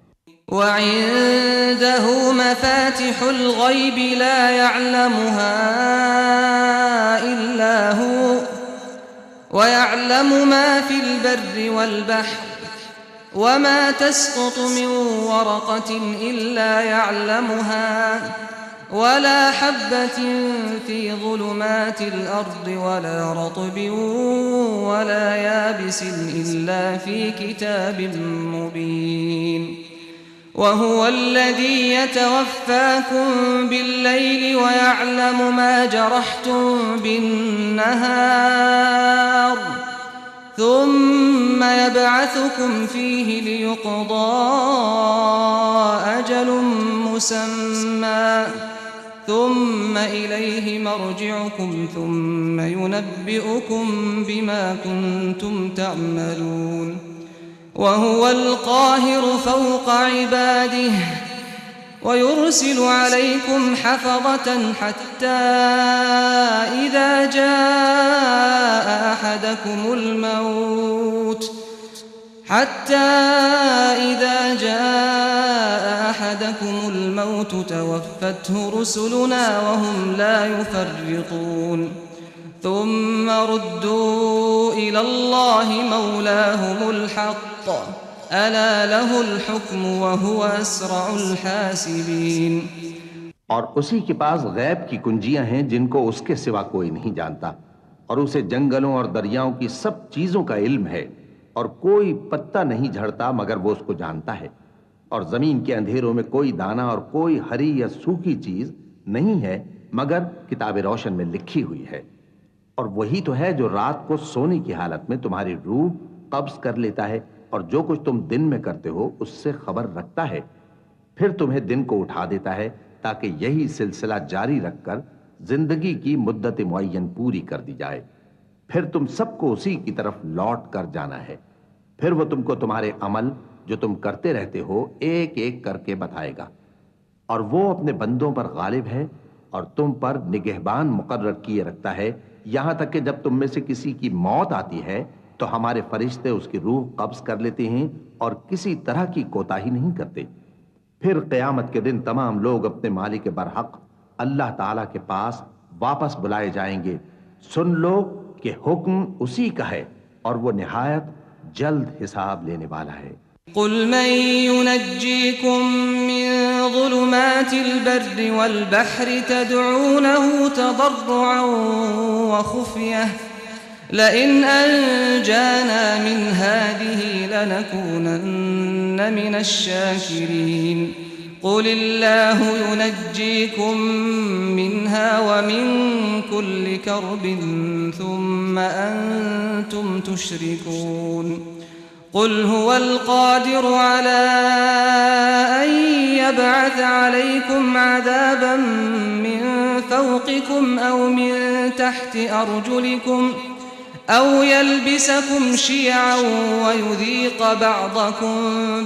وعنده مفاتح الغيب لا يعلمها إلا هو ويعلم ما في البر والبحر وما تسقط من ورقة إلا يعلمها ولا حبة في ظلمات الأرض ولا رطب ولا يابس إلا في كتاب مبين وهو الذي يتوفاكم بالليل ويعلم ما جرحتم بالنهار ثم يبعثكم فيه ليقضى أجل مسمى ثم إليه مرجعكم ثم ينبئكم بما كنتم تعملون وهو القاهر فوق عباده ويرسل عليكم حفظة حتى إذا جاء أحدكم الموت توفته رسلنا وهم لا يفرطون ثم ردوا إلى الله مولاهم الحق ألا له الحكم وهو أسرع الحاسبين۔ اور اسی کے پاس غیب کی کنجیاں ہیں جن کو اس کے سوا کوئی نہیں جانتا، اور اسے جنگلوں اور دریاؤں کی سب چیزوں کا علم ہے، اور کوئی پتا نہیں جھڑتا مگر وہ اس کو جانتا ہے، اور زمین کے اندھیروں میں کوئی دانہ اور کوئی ہری یا سوکھی چیز نہیں ہے مگر کتاب روشن میں لکھی ہوئی ہے۔ اور وہی تو ہے جو رات کو سونے کی حالت میں تمہاری روح قبض کر لیتا ہے، اور جو کچھ تم دن میں کرتے ہو اس سے خبر رکھتا ہے، پھر تمہیں دن کو اٹھا دیتا ہے تاکہ یہی سلسلہ جاری رکھ کر زندگی کی مدت معین پوری کر دی جائے، پھر تم سب کو اسی کی طرف لوٹ کر جانا ہے، پھر وہ تم کو تمہارے عمل جو تم کرتے رہتے ہو ایک ایک کر کے بتائے گا، اور وہ اپنے بندوں پر غالب ہے اور تم پر نگہبان مقرر کیے رکھتا ہے، یہاں تک کہ جب تم میں سے کسی کی موت آتی ہے تو ہمارے فرشتے اس کی روح قبض کر لیتے ہیں اور کسی طرح کی کوتاہی نہیں کرتے۔ پھر قیامت کے دن تمام لوگ اپنے مالک برحق اللہ تعالیٰ کے پاس واپس بلائے جائیں گے۔ سن لو کہ حکم اسی کا ہے اور وہ نہایت جلد حساب لینے والا ہے۔ قل من ينجيكم من ظلمات البر والبحر تدعونه تضرعا وخفية لئن أنجانا من هذه لنكونن من الشاكرين قل الله ينجيكم منها ومن كل كرب ثم أنتم تشركون قل هو القادر على أن يبعث عليكم عذابا من فوقكم أو من تحت أرجلكم أو يلبسكم شيعا ويذيق بعضكم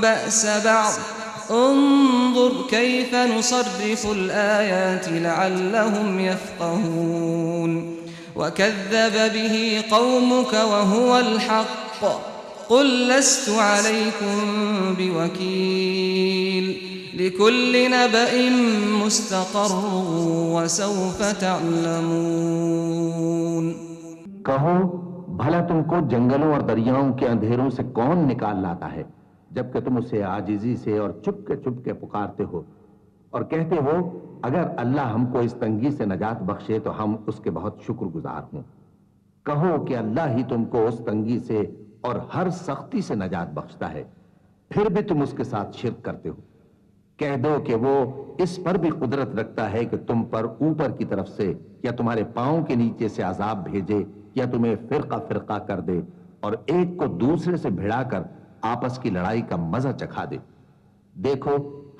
بأس بعض انظر كيف نصرف الآيات لعلهم يفقهون وكذب به قومك وهو الحق قل لست عليكم بوكيل لكل نبأ مستقر وسوف تعلمون۔ کہو بھلا تم کو جنگلوں اور دریاؤں کے اندھیروں سے کون نکال لاتا ہے جبکہ تم اسے عاجزی سے اور چھپ کے پکارتے ہو اور کہتے ہو اگر اللہ ہم کو اس تنگی سے نجات بخشے تو ہم اس کے بہت شکر گزار ہوں۔ کہو کہ اللہ ہی تم کو اس تنگی سے اور ہر سختی سے نجات بخشتا ہے، پھر بھی تم اس کے ساتھ شرک کرتے ہو۔ کہہ دو کہ وہ اس پر بھی قدرت رکھتا ہے کہ تم پر اوپر کی طرف سے یا تمہارے پاؤں کے نیچے سے عذاب بھیجے یا تمہیں فرقہ کر دے اور ایک کو دوسرے سے بھڑا کر آپس کی لڑائی کا مزہ چکھا دے۔ دیکھو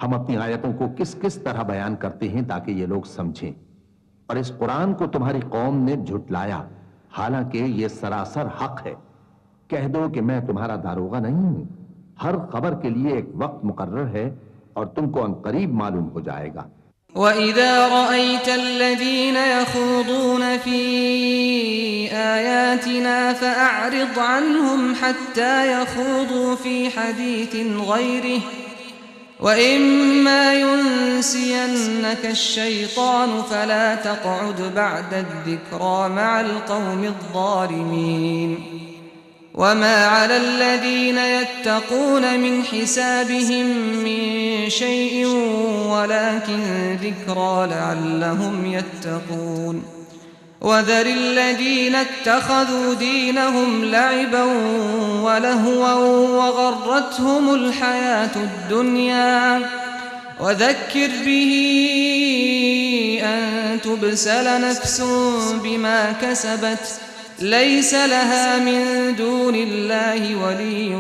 ہم اپنی آیتوں کو کس کس طرح بیان کرتے ہیں تاکہ یہ لوگ سمجھیں، اور اس قرآن کو تمہاری قوم نے جھٹلایا حالانکہ یہ سراسر حق ہے۔ کہہ دو کہ میں تمہارا داروغہ نہیں ہوں، ہر خبر کے لیے ایک وقت مقرر ہے اور تم کو عنقریب معلوم ہو جائے گا۔ وَإِذَا رَأَيْتَ الَّذِينَ يَخُوضُونَ فِي آيَاتِنَا فَأَعْرِضْ عَنْهُمْ حَتَّى يَخُوضُوا فِي حَدِيثٍ غَيْرِهِ وَإِمَّا يُنْسِيَنَّكَ الشَّيْطَانُ فَلَا تَقْعُدْ بَعْدَ الذِّكْرَى مَعَ الْقَوْمِ الظَّالِمِينَ وَمَا عَلَى الَّذِينَ يَتَّقُونَ مِنْ حِسَابِهِمْ مِنْ شَيْءٍ وَلَكِنْ ذِكْرَى لَعَلَّهُمْ يَتَّقُونَ وَذَرِ الَّذِينَ اتَّخَذُوا دِينَهُمْ لَعِبًا وَلَهْوًا وَغَرَّتْهُمُ الْحَيَاةُ الدُّنْيَا وَذَكِّرْ بِهِ أَن تُبْسَلَ نَفْسٌ بِمَا كَسَبَتْ لَيْسَ لَهَا مِن دُونِ اللَّهِ وَلِيٌّ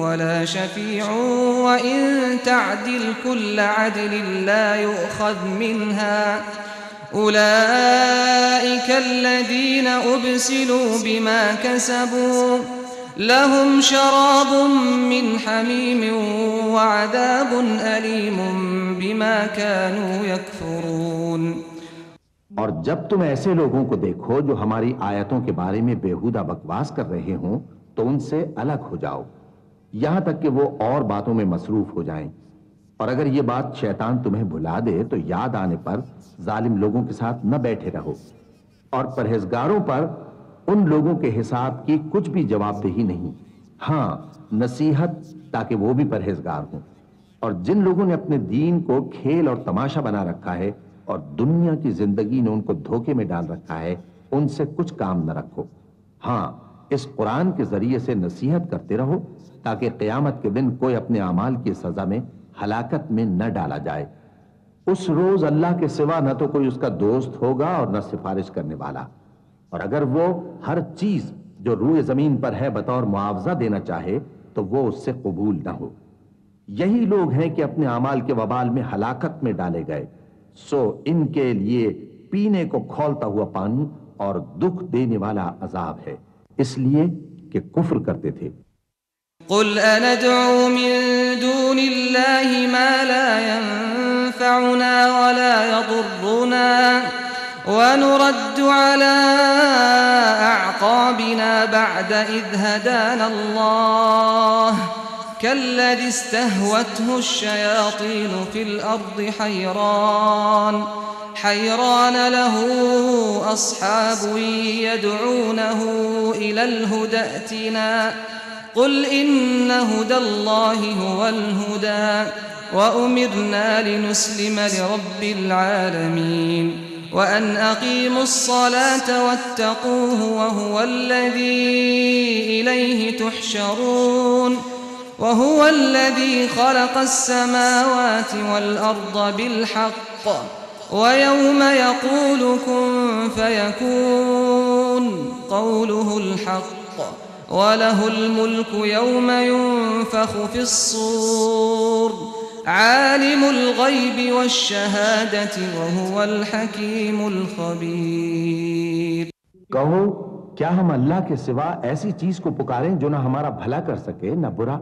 وَلَا شَفِيعٌ وَإِن تَعْدِلْ كُلَّ عَدْلٍ لَّا يُؤْخَذْ مِنْهَا أُولَئِكَ الَّذِينَ أُبْسِلُوا بِمَا كَسَبُوا لَهُمْ شَرَابٌ مِّنْ حَمِيمٍ وَعَذَابٌ أَلِيمٌ بِمَا كَانُوا يَكْفُرُونَ اور جب تم ایسے لوگوں کو دیکھو جو ہماری آیتوں کے بارے میں بےہودہ بکواس کر رہے ہوں تو ان سے الگ ہو جاؤ یہاں تک کہ وہ اور باتوں میں مصروف ہو جائیں، اور اگر یہ بات شیطان تمہیں بھلا دے تو یاد آنے پر ظالم لوگوں کے ساتھ نہ بیٹھے رہو، اور پرہیزگاروں پر ان لوگوں کے حساب کی کچھ بھی جواب دہی نہیں، ہاں نصیحت تاکہ وہ بھی پرہیزگار ہوں۔ اور جن لوگوں نے اپنے دین کو کھیل اور تماشا بنا رکھا ہے اور دنیا کی زندگی نے ان کو دھوکے میں ڈال رکھا ہے، ان سے کچھ کام نہ رکھو، ہاں اس قرآن کے ذریعے سے نصیحت کرتے رہو تاکہ قیامت کے دن کوئی اپنے اعمال کی سزا میں ہلاکت میں نہ ڈالا جائے۔ اس روز اللہ کے سوا نہ تو کوئی اس کا دوست ہوگا اور نہ سفارش کرنے والا، اور اگر وہ ہر چیز جو روئے زمین پر ہے بطور معاوضہ دینا چاہے تو وہ اس سے قبول نہ ہو۔ یہی لوگ ہیں کہ اپنے اعمال کے وبال میں ہلاکت میں ڈالے گئے، سو ان کے لیے پینے کو کھولتا ہوا پانی اور دکھ دینے والا عذاب ہے، اس لیے کہ کفر کرتے تھے۔ قل أندعو من دون الله ما لا ينفعنا ولا يضرنا ونرد على أعقابنا بعد إذ هدانا الله كالذي استهوته الشياطين في الأرض حيران له أصحاب يدعونه إلى الهدى ائتنا قل إن هدى الله هو الهدى وأمرنا لنسلم لرب العالمين وأن أقيموا الصلاة واتقوه وهو الذي إليه تحشرون وهو الذي خلق السماوات والأرض بالحق ويوم يقول كن فيكون قوله الحق وله الملك يوم ينفخ في الصور عالم الغيب والشهادة وهو الحكيم الخبير۔ کہو کیا ہم اللہ کے سوا ایسی چیز کو پکاریں جو نہ ہمارا بھلا کر سکے نہ برا؟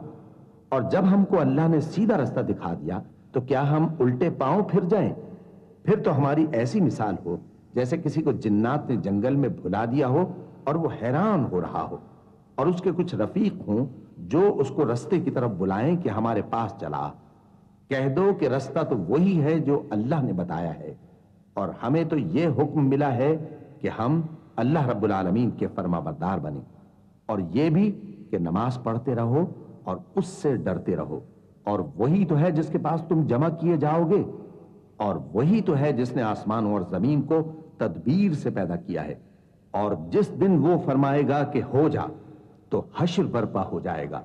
اور جب ہم کو اللہ نے سیدھا رستہ دکھا دیا تو کیا ہم الٹے پاؤں پھر جائیں؟ پھر تو ہماری ایسی مثال ہو جیسے کسی کو جنات نے جنگل میں بھلا دیا ہو اور وہ حیران ہو رہا ہو، اور اس کے کچھ رفیق ہوں جو اس کو رستے کی طرف بلائیں کہ ہمارے پاس چلا۔ کہہ دو کہ رستہ تو وہی ہے جو اللہ نے بتایا ہے، اور ہمیں تو یہ حکم ملا ہے کہ ہم اللہ رب العالمین کے فرما بردار بنیں، اور یہ بھی کہ نماز پڑھتے رہو اور اس سے ڈرتے رہو، اور وہی تو ہے جس کے پاس تم جمع کیے جاؤ گے، اور وہی تو ہے جس نے آسمان اور زمین کو تدبیر سے پیدا کیا ہے، اور جس دن وہ فرمائے گا کہ ہو جا تو حشر برپا ہو جائے گا،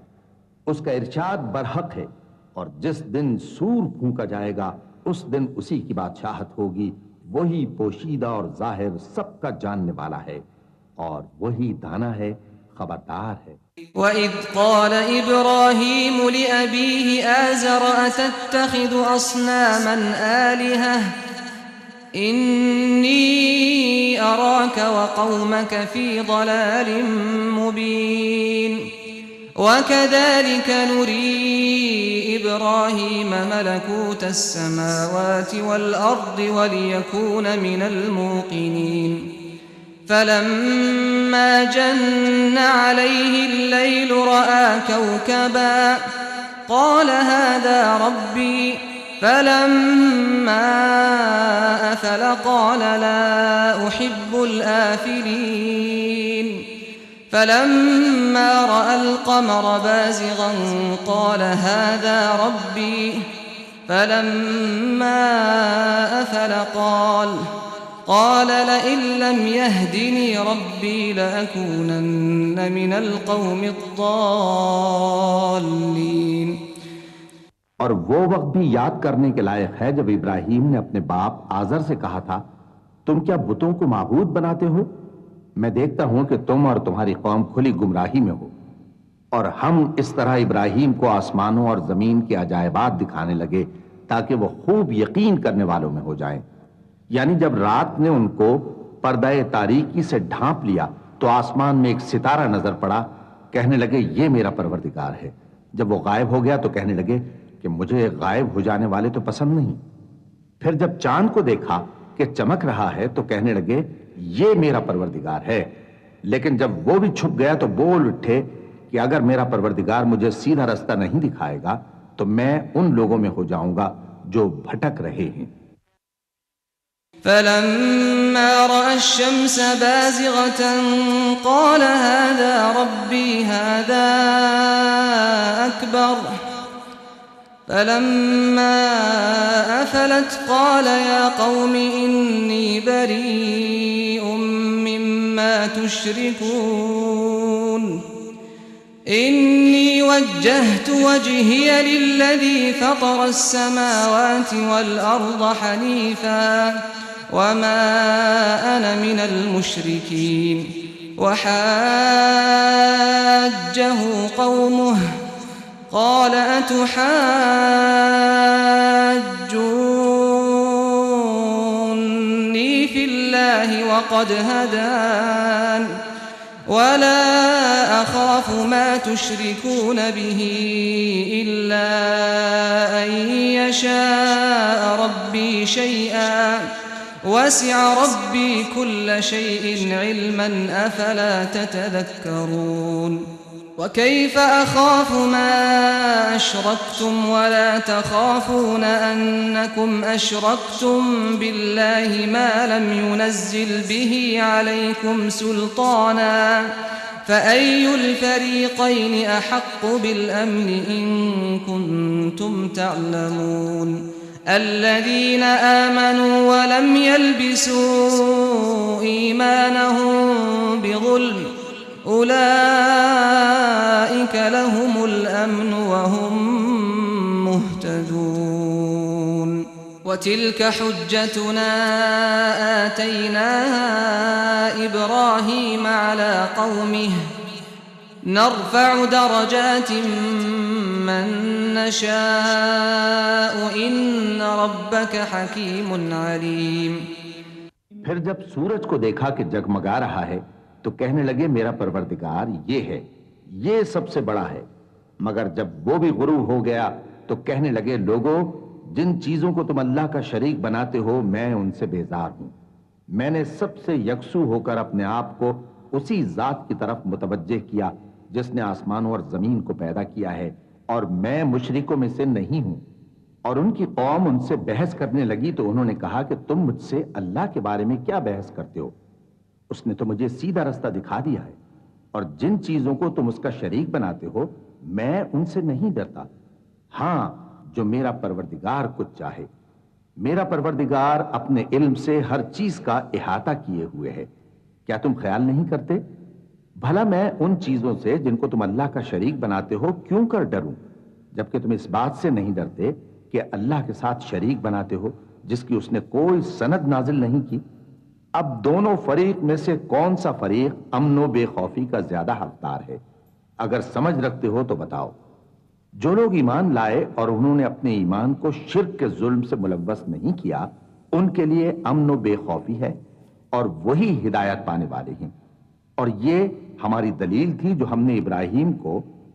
اس کا ارشاد برحق ہے، اور جس دن سور پھونکا جائے گا اس دن اسی کی بادشاہت ہوگی، وہی پوشیدہ اور ظاہر سب کا جاننے والا ہے، اور وہی دانا ہے، خبردار ہے۔ وَإِذْ قَالَ إِبْرَاهِيمُ لِأَبِيهِ آزَرَ أَتَتَّخِذُ أَصْنَامًا آلِهَةً إِنِّي أَرَاكَ وَقَوْمَكَ فِي ضَلَالٍ مُبِينٍ وكذلك نري إبراهيم ملكوت السماوات والأرض وليكون من الموقنين فلما جن عليه الليل رأى كوكبا قال هذا ربي فلما أفل قال لا أحب الآفلين فلما رأى القمر بازغا قال هذا ربي فلما أفل قال لئن لم يهدني ربي لأكونن من القوم الضالين. اور وہ وقت بھی یاد کرنے کے لائق ہے جب ابراہیم نے اپنے باپ آزر سے کہا تھا تم کیا بتوں کو معبود بناتے ہو؟ میں دیکھتا ہوں کہ تم اور تمہاری قوم کھلی گمراہی میں ہو. اور ہم اس طرح ابراہیم کو آسمانوں اور زمین کے عجائبات دکھانے لگے تاکہ وہ خوب یقین کرنے والوں میں ہو جائیں. یعنی جب رات نے ان کو پردہ تاریکی سے ڈھانپ لیا تو آسمان میں ایک ستارہ نظر پڑا. کہنے لگے یہ میرا پروردگار ہے. جب وہ غائب ہو گیا تو کہنے لگے کہ مجھے غائب ہو جانے والے تو پسند نہیں. پھر جب چاند کو دیکھا کہ چمک رہا ہے تو کہنے لگے یہ میرا پروردگار ہے. لیکن جب وہ بھی چھپ گیا تو بول اٹھے کہ اگر میرا پروردگار مجھے سیدھا رستہ نہیں دکھائے گا تو میں ان لوگوں میں ہو جاؤں گا جو بھٹک رہے ہیں. فلما رأى الشمس بازغة قال هذا ربي هذا أكبر فلما أفلت قال يا قوم إني بريء مما تشركون إني وجهت وجهي للذي فطر السماوات والأرض حنيفا وما أنا من المشركين. وحاجه قومه قال أتحاجوني في الله وقد هدان ولا أخاف ما تشركون به إلا أن يشاء ربي شيئا وسع ربي كل شيء علما أفلا تتذكرون. وكيف أخاف ما أشركتم ولا تخافون أنكم أشركتم بالله ما لم ينزل به عليكم سلطانا فأي الفريقين أحق بالأمن إن كنتم تعلمون. الذين آمنوا ولم يلبسوا إيمانهم بظلم أولئك لهم الأمن وهم مهتدون. وتلك حجتنا آتيناها إبراهيم على قومه نرفع درجات من نشاء إن ربك حكيم عليم. پھر جب سورج کو دیکھا کہ جگمگا رہا ہے تو کہنے لگے میرا پروردگار یہ ہے، یہ سب سے بڑا ہے. مگر جب وہ بھی غروب ہو گیا تو کہنے لگے لوگو جن چیزوں کو تم اللہ کا شریک بناتے ہو میں ان سے بیزار ہوں. میں نے سب سے یکسو ہو کر اپنے آپ کو اسی ذات کی طرف متوجہ کیا جس نے آسمانوں اور زمین کو پیدا کیا ہے، اور میں مشرکوں میں سے نہیں ہوں. اور ان کی قوم ان سے بحث کرنے لگی تو انہوں نے کہا کہ تم مجھ سے اللہ کے بارے میں کیا بحث کرتے ہو؟ اس نے تو مجھے سیدھا رستہ دکھا دیا ہے، اور جن چیزوں کو تم اس کا شریک بناتے ہو میں ان سے نہیں ڈرتا. ہاں جو میرا پروردگار کچھ چاہے. میرا پروردگار اپنے علم سے ہر چیز کا احاطہ کیے ہوئے ہے. کیا تم خیال نہیں کرتے؟ بھلا میں ان چیزوں سے جن کو تم اللہ کا شریک بناتے ہو کیوں کر ڈروں، جبکہ تم اس بات سے نہیں ڈرتے کہ اللہ کے ساتھ شریک بناتے ہو جس کی اس نے کوئی سند نازل نہیں کی. اب دونوں فریق میں سے کون سا فریق امن و بے خوفی کا زیادہ حقدار ہے؟ اگر سمجھ رکھتے ہو تو بتاؤ. جو لوگ ایمان لائے اور انہوں نے اپنے ایمان کو شرک کے ظلم سے ملوث نہیں کیا ان کے لیے امن و بے خوفی ہے اور وہی ہدایت پانے والے ہیں. اور یہ ہماری دلیل تھی جو ہم نے ابراہیم کو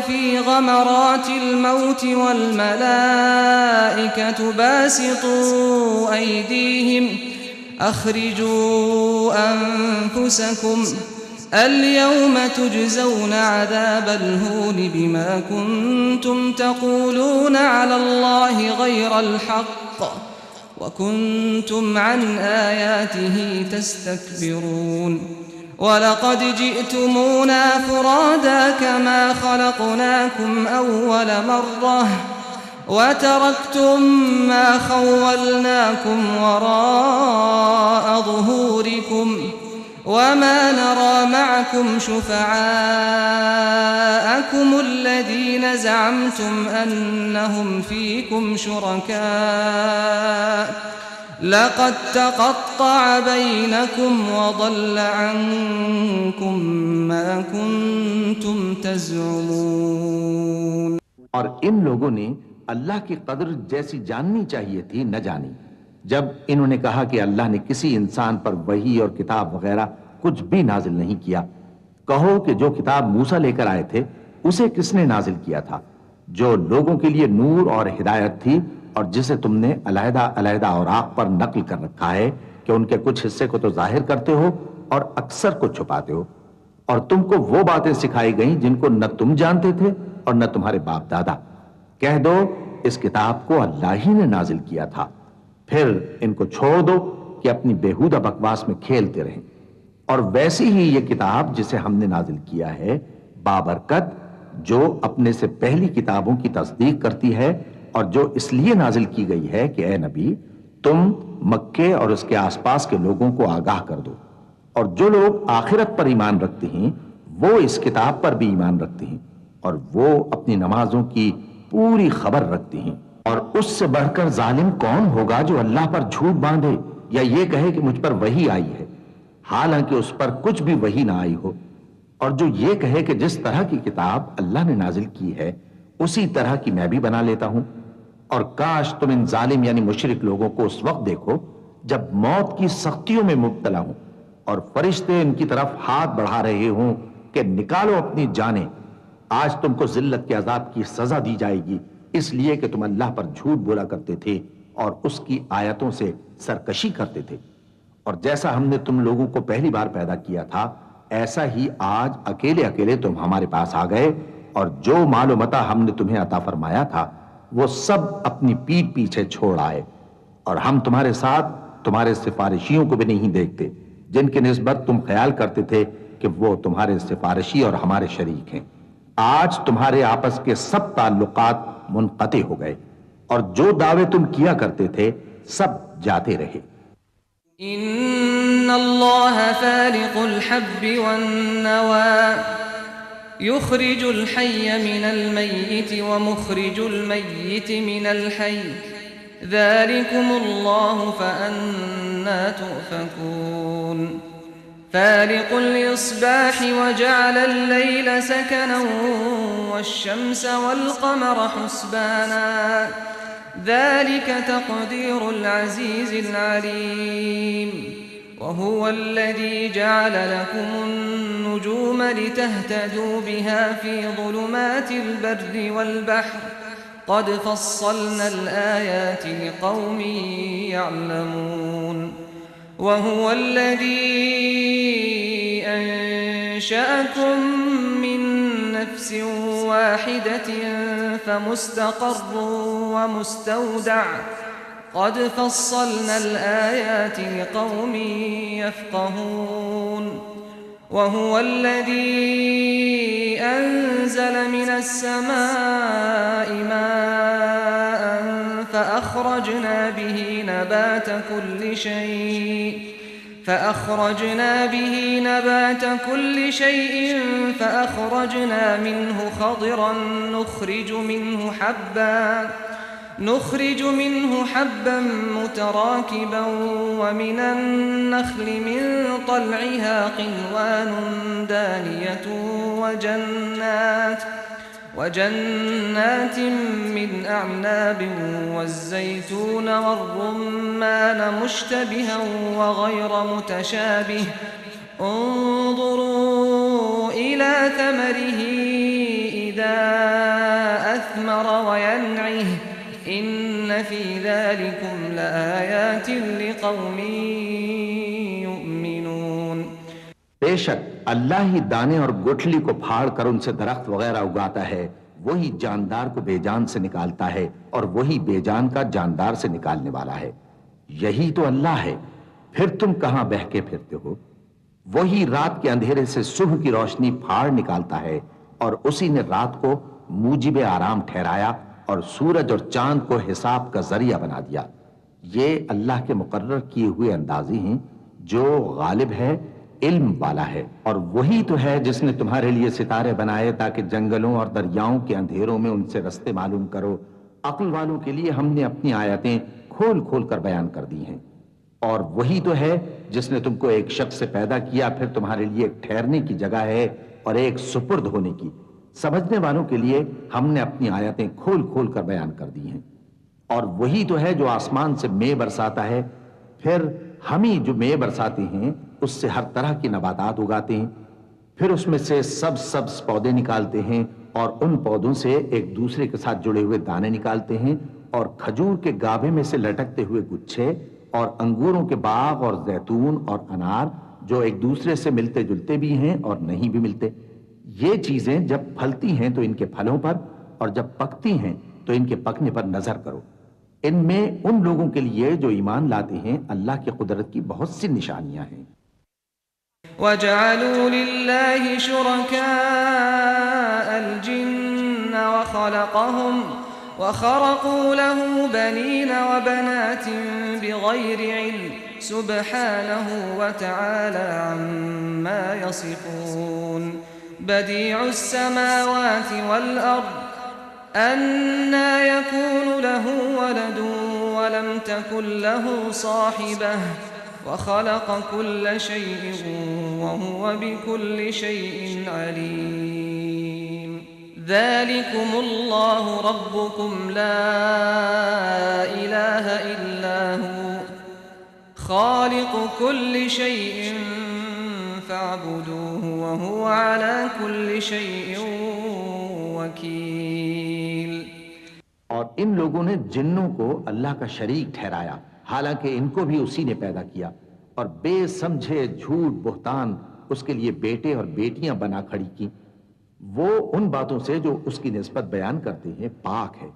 في غمرات الموت والملائكة باسطوا أيديهم أخرجوا أنفسكم اليوم تجزون عذاب الهون بما كنتم تقولون على الله غير الحق وكنتم عن آياته تستكبرون ولقد جئتمونا فرادا كما خلقناكم أول مرة وتركتم ما خولناكم وراء ظهوركم وما نرى معكم شفعاءكم الذين زعمتم أنهم فيكم شركاء لقد تقطع بينكم وضل عنكم ما كنتم تزعمون. اور ان لوگوں نے اللہ کی قدر جیسی جاننی چاہیے تھی نہ جانی جب انہوں نے کہا کہ اللہ نے کسی انسان پر وحی اور کتاب وغیرہ کچھ بھی نازل نہیں کیا. کہو کہ جو کتاب موسیٰ لے کر آئے تھے اسے کس نے نازل کیا تھا؟ جو لوگوں کے لیے نور اور ہدایت تھی اور جسے تم نے علیحدہ علیحدہ اوراق پر نقل کر رکھا ہے کہ ان کے کچھ حصے کو تو ظاہر کرتے ہو اور اکثر کو چھپاتے ہو. اور تم کو وہ باتیں سکھائی گئیں جن کو نہ تم جانتے تھے اور نہ تمہارے باپ دادا. کہہ دو اس کتاب کو اللہ ہی نے نازل کیا تھا. پھر ان کو چھوڑ دو کہ اپنی بےہودہ بکواس میں کھیلتے رہیں. اور ویسی ہی یہ کتاب جسے ہم نے نازل کیا ہے بابرکت جو اپنے سے پہلی کتابوں کی تصدیق کرتی ہے اور جو اس لیے نازل کی گئی ہے کہ اے نبی تم مکے اور اس کے آس پاس کے لوگوں کو آگاہ کر دو. اور جو لوگ آخرت پر ایمان رکھتے ہیں وہ اس کتاب پر بھی ایمان رکھتے ہیں اور وہ اپنی نمازوں کی پوری خبر رکھتے ہیں. اور اس سے بڑھ کر ظالم کون ہوگا جو اللہ پر جھوٹ باندھے یا یہ کہے کہ مجھ پر وحی آئی ہے حالانکہ اس پر کچھ بھی وحی نہ آئی ہو، اور جو یہ کہے کہ جس طرح کی کتاب اللہ نے نازل کی ہے اسی طرح کی میں بھی بنا لیتا ہوں. اور کاش تم ان ظالم یعنی مشرک لوگوں کو اس وقت دیکھو جب موت کی سختیوں میں مبتلا ہوں اور فرشتے ان کی طرف ہاتھ بڑھا رہے ہوں کہ نکالو اپنی جانیں. آج تم کو ذلت کے عذاب کی سزا دی جائے گی اس لیے کہ تم اللہ پر جھوٹ بولا کرتے تھے اور اس کی آیتوں سے سرکشی کرتے تھے. اور جیسا ہم نے تم لوگوں کو پہلی بار پیدا کیا تھا ایسا ہی آج اکیلے اکیلے تم ہمارے پاس آ گئے اور جو مال و متاع ہم نے تمہیں عطا فرمایا تھا وہ سب اپنی پیٹھ پیچھے چھوڑ آئے. اور ہم تمہارے ساتھ تمہارے سفارشیوں کو بھی نہیں دیکھتے جن کی نسبت تم خیال کرتے تھے کہ وہ تمہارے سفارشی اور ہمارے شریک ہیں. آج تمہارے آپس کے سب تعلقات منقطع ہو گئے اور جو دعوے تم کیا کرتے تھے سب جاتے رہے. ان اللہ فالق الحب والنوى يخرج الحي من الميت ومخرج الميت من الحي ذلكم الله فأنا تؤفكون. فالق الإصباح وجعل الليل سكنا والشمس والقمر حسبانا ذلك تقدير العزيز العليم. وهو الذي جعل لكم النجوم لتهتدوا بها في ظلمات البر والبحر قد فصلنا الآيات لقوم يعلمون. وهو الذي أنشأكم من نفس واحدة فمستقر ومستودع قد فصلنا الآيات لقوم يفقهون. وهو الذي أنزل من السماء ماء فأخرجنا به نبات كل شيء فأخرجنا منه خضرا نخرج منه حبا متراكبا ومن النخل من طلعها قنوان دانية وجنات من أعناب والزيتون والرمان مشتبها وغير متشابه انظروا إلى ثمره إذا أثمر وينعه إن في ذلكم لآيات لقوم يؤمنون. بے شک اللہ ہی دانے اور گٹھلی کو پھاڑ کر ان سے درخت وغیرہ اگاتا ہے، وہی جاندار کو بے جان سے نکالتا ہے اور وہی بے جان کا جاندار سے نکالنے والا ہے۔ یہی تو اللہ ہے، پھر تم کہاں بہکے پھرتے ہو؟ وہی رات کے اندھیرے سے صبح کی روشنی پھاڑ نکالتا ہے، اور اسی نے رات کو موجب آرام ٹھہرایا اور سورج اور چاند کو حساب کا ذریعہ بنا دیا۔ یہ اللہ کے مقرر کیے ہوئے اندازے ہیں، جو غالب ہے، علم والا ہے۔ اور وہی تو ہے جس نے تمہارے لیے ستارے بنائے تاکہ جنگلوں اور دریاؤں کے اندھیروں میں ان سے رستے معلوم کرو۔ عقل والوں کے لیے ہم نے اپنی آیتیں کھول کھول کر بیان کر دی ہیں۔ اور وہی تو ہے جس نے تم کو ایک شخص سے پیدا کیا، پھر تمہارے لیے ایک ٹھہرنے کی جگہ ہے اور ایک سپرد ہونے کی۔ سمجھنے والوں کے لیے ہم نے اپنی آیتیں کھول کھول کر بیان کر دی ہیں۔ اور وہی تو ہے جو آسمان سے مے برساتا ہے، پھر ہم ہی جو مے برساتے ہیں اس سے ہر طرح کی نباتات اگاتے ہیں، پھر اس میں سے سبز پودے نکالتے ہیں اور ان پودوں سے ایک دوسرے کے ساتھ جڑے ہوئے دانے نکالتے ہیں، اور کھجور کے گابھے میں سے لٹکتے ہوئے گچھے، اور انگوروں کے باغ اور زیتون اور انار جو ایک دوسرے سے ملتے جلتے بھی ہیں اور نہیں بھی ملتے۔ یہ چیزیں جب پھلتی ہیں تو ان کے پھلوں پر، اور جب پکتی ہیں تو ان کے پکنے پر نظر کرو۔ ان میں ان لوگوں کے لیے جو ایمان لاتے ہیں اللہ کی قدرت کی بہت سی نشانیاں ہیں۔ وَجَعَلُوا لِلَّهِ شُرَكَاءَ الْجِنَّ وَخَرَقُوا لَهُ بَنِينَ وَبَنَاتٍ بِغَيْرِ عِلْمٍ سُبْحَانَهُ وَتَعَالَى عَمَّا يَصِفُونَ بَدِيعُ السَّمَاوَاتِ وَالْأَرْضِ أَنَّى يَكُونُ لَهُ وَلَدٌ وَلَمْ تَكُنْ لَهُ صَاحِبَةٌ وَخَلَقَ كُلَّ شَيْءٍ وَهُوَ بِكُلِّ شَيْءٍ عَلِيمٌ ذَلِكُمُ اللَّهُ رَبُّكُمْ لَا إِلَٰهَ إِلَّا هُوَ خَالِقُ كُلِّ شَيْءٍ فَاعْبُدُوهُ وَهُوَ عَلَى كُلِّ شَيْءٍ وَكِيلٌ۔ اور ان لوگوں نے جنوں کو اللہ کا شریک ٹھہرایا، حالانکہ ان کو بھی اسی نے پیدا کیا، اور بے سمجھے جھوٹ بہتان اس کے لیے بیٹے اور بیٹیاں بنا کھڑی کی۔ وہ ان باتوں سے جو اس کی نسبت بیان کرتے ہیں پاک ہے،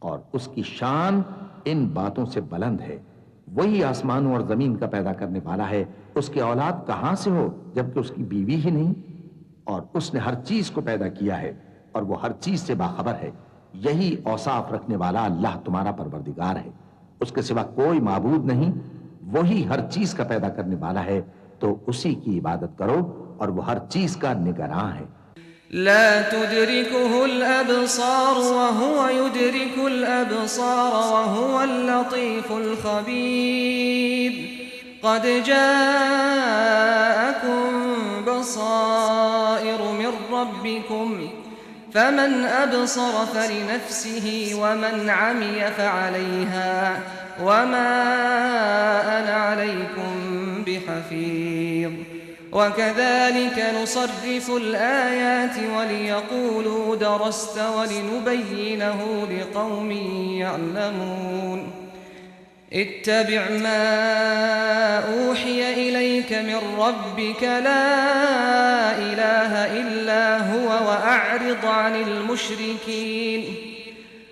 اور اس کی شان ان باتوں سے بلند ہے۔ وہی آسمانوں اور زمین کا پیدا کرنے والا ہے، اس کی اولاد کہاں سے ہو جبکہ اس کی بیوی ہی نہیں؟ اور اس نے ہر چیز کو پیدا کیا ہے اور وہ ہر چیز سے باخبر ہے۔ یہی اوصاف رکھنے والا اللہ تمہارا پروردگار ہے، اس کے سوا کوئی معبود نہیں۔ وہی ہر چیز کا پیدا کرنے والا ہے، تو اسی کی عبادت کرو، اور وہ ہر چیز کا نگراں ہے۔ لا تدركه الأبصار وهو يدرك الأبصار وهو اللطيف الخبير قد جاءكم بصائر من ربكم فمن أبصر فلنفسه ومن عمي فعليها وما أنا عليكم بحفيظ وكذلك نصرف الآيات وليقولوا درست ولنبينه لقوم يعلمون اتبع ما أوحي إليك من ربك لا إله إلا هو وأعرض عن المشركين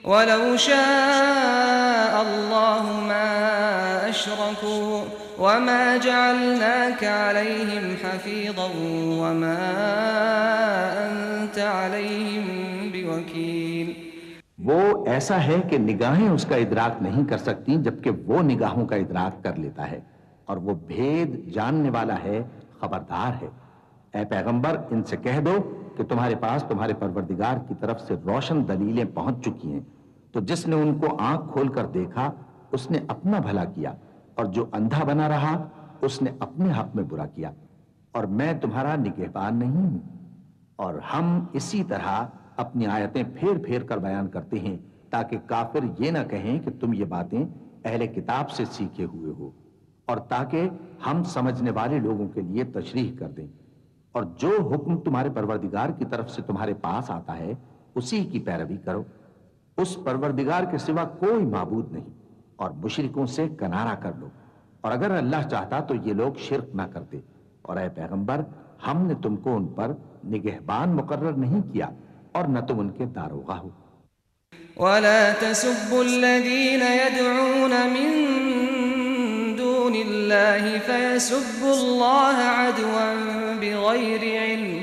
ولو شاء الله ما أشركوا وما جعلناك عليهم حفيظا وما أنت عليهم بوكيل۔ وہ ایسا ہے کہ نگاہیں اس کا ادراک نہیں کر سکتی جبکہ وہ نگاہوں کا ادراک کر لیتا ہے، اور وہ بھید جاننے والا ہے، خبردار ہے۔ اے پیغمبر ان سے کہہ دو کہ تمہارے پاس تمہارے پروردگار کی طرف سے روشن دلیلیں پہنچ چکی ہیں، تو جس نے ان کو آنکھ کھول کر دیکھا اس نے اپنا بھلا کیا، اور جو اندھا بنا رہا اس نے اپنے حق میں برا کیا، اور میں تمہارا نگہبان نہیں ہوں۔ اور ہم اسی طرح اپنی آیتیں پھیر پھیر کر بیان کرتے ہیں تاکہ کافر یہ نہ کہیں کہ تم یہ باتیں اہل کتاب سے سیکھے ہوئے ہو، اور تاکہ ہم سمجھنے والے لوگوں کے لیے تشریح کر دیں۔ اور جو حکم تمہارے پروردگار کی طرف سے تمہارے پاس آتا ہے اسی کی پیروی کرو، اس پروردگار کے سوا کوئی معبود نہیں، اور مشرکوں سے کنارہ کر لو، اور اگر اللہ چاہتا تو یہ لوگ شرک نہ کرتے۔ اور اے پیغمبر ہم نے تم کو ان پر نگہبان مقرر نہیں کیا اور نہ تم ان کے داروغہ ہو۔ ولا تسبوا الذين يدعون من دون الله فيسبوا الله عدوا بغير علم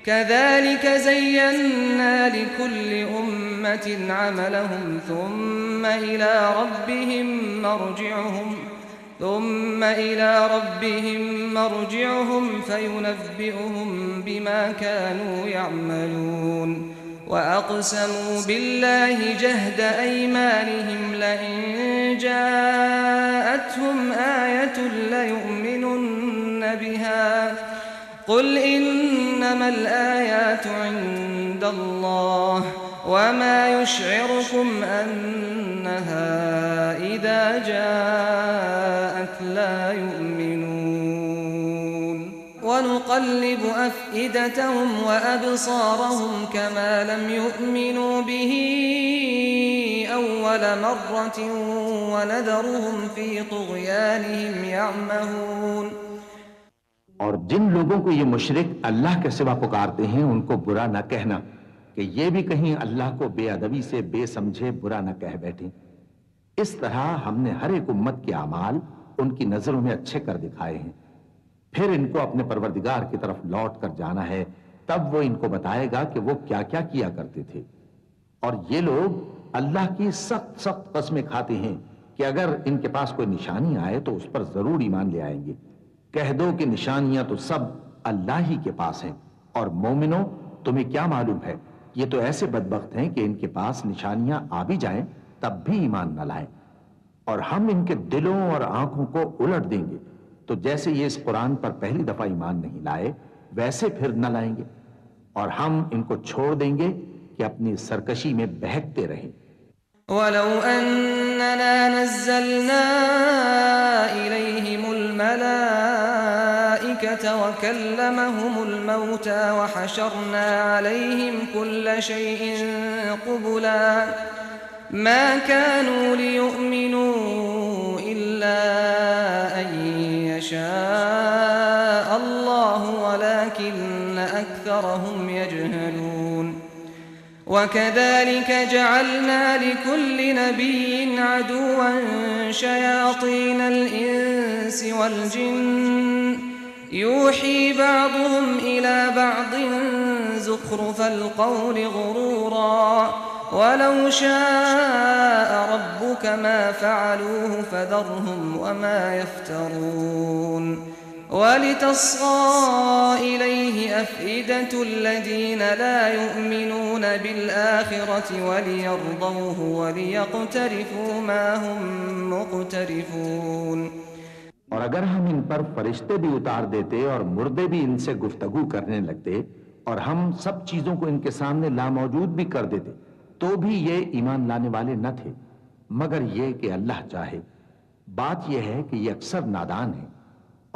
كذلك زينا لكل أمة عملهم ثم إلى ربهم مرجعهم فينبئهم بما كانوا يعملون وأقسموا بالله جهد أيمانهم لئن جاءتهم آية ليؤمنن بها قل إنما الآيات عند الله وما يشعركم أنها إذا جاءت لا يؤمنون ونقلب أفئدتهم وأبصارهم كما لم يؤمنوا به أول مرة ونذرهم في طغيانهم يعمهون۔ اور جن لوگوں کو یہ مشرک اللہ کے سوا پکارتے ہیں ان کو برا نہ کہنا کہ یہ بھی کہیں اللہ کو بے ادبی سے بے سمجھے برا نہ کہہ بیٹھیں۔ اس طرح ہم نے ہر ایک امت کے اعمال ان کی نظروں میں اچھے کر دکھائے ہیں، پھر ان کو اپنے پروردگار کی طرف لوٹ کر جانا ہے، تب وہ ان کو بتائے گا کہ وہ کیا کیا کیا کرتے تھے۔ اور یہ لوگ اللہ کی سخت سخت قسمیں کھاتے ہیں کہ اگر ان کے پاس کوئی نشانی آئے تو اس پر ضرور ایمان لے آئیں گے۔ کہہ دو کہ نشانیاں تو سب اللہ ہی کے پاس ہیں، اور مومنوں تمہیں کیا معلوم ہے، یہ تو ایسے بدبخت ہیں کہ ان کے پاس نشانیاں آ بھی جائیں تب بھی ایمان نہ لائیں، اور ہم ان کے دلوں اور آنکھوں کو الٹ دیں گے، تو جیسے یہ اس قرآن پر پہلی دفعہ ایمان نہیں لائے ویسے پھر نہ لائیں گے، اور ہم ان کو چھوڑ دیں گے کہ اپنی سرکشی میں بہکتے رہیں۔ وَلَوْ أَنَّنَا نَزَّلْنَا إِلَيْهِمُ الْمَلَائِكَةَ وَكَلَّمَهُمُ الْمَوْتَى وَحَشَرْنَا عَلَيْهِمْ كُلَّ شَيْءٍ قُبُلًا مَا كَانُوا لِيُؤْمِنُوا إِلَّا أَن يَشَاءَ اللَّهُ وَلَكِنَّ أَكْثَرَهُمْ يَجْهَلُونَ۔ وَكَذَلِكَ جَعَلْنَا لِكُلِّ نَبِيٍّ عَدُوًّا شَيَاطِينَ الْإِنسِ وَالْجِنِّ يُوحِي بَعْضُهُمْ إِلَى بَعْضٍ زُخْرُفَ الْقَوْلِ غُرُورًا وَلَوْ شَاءَ رَبُّكَ مَا فَعَلُوهُ فَذَرْهُمْ وَمَا يَفْتَرُونَ۔ وَلِتَصْغَى إِلَيْهِ أَفْئِدَةُ الَّذِينَ لَا يُؤْمِنُونَ بِالْآخِرَةِ وَلِيَرْضَوْهُ وَلِيَقْتَرِفُوا مَا هُمْ مُقْتَرِفُونَ۔ اور اگر ہم ان پر فرشتے بھی اتار دیتے اور مردے بھی ان سے گفتگو کرنے لگتے اور ہم سب چیزوں کو ان کے سامنے لاموجود بھی کر دیتے تو بھی یہ ایمان لانے والے نہ تھے، مگر یہ کہ اللہ چاہے۔ بات یہ ہے کہ یہ اکثر نادان ہیں،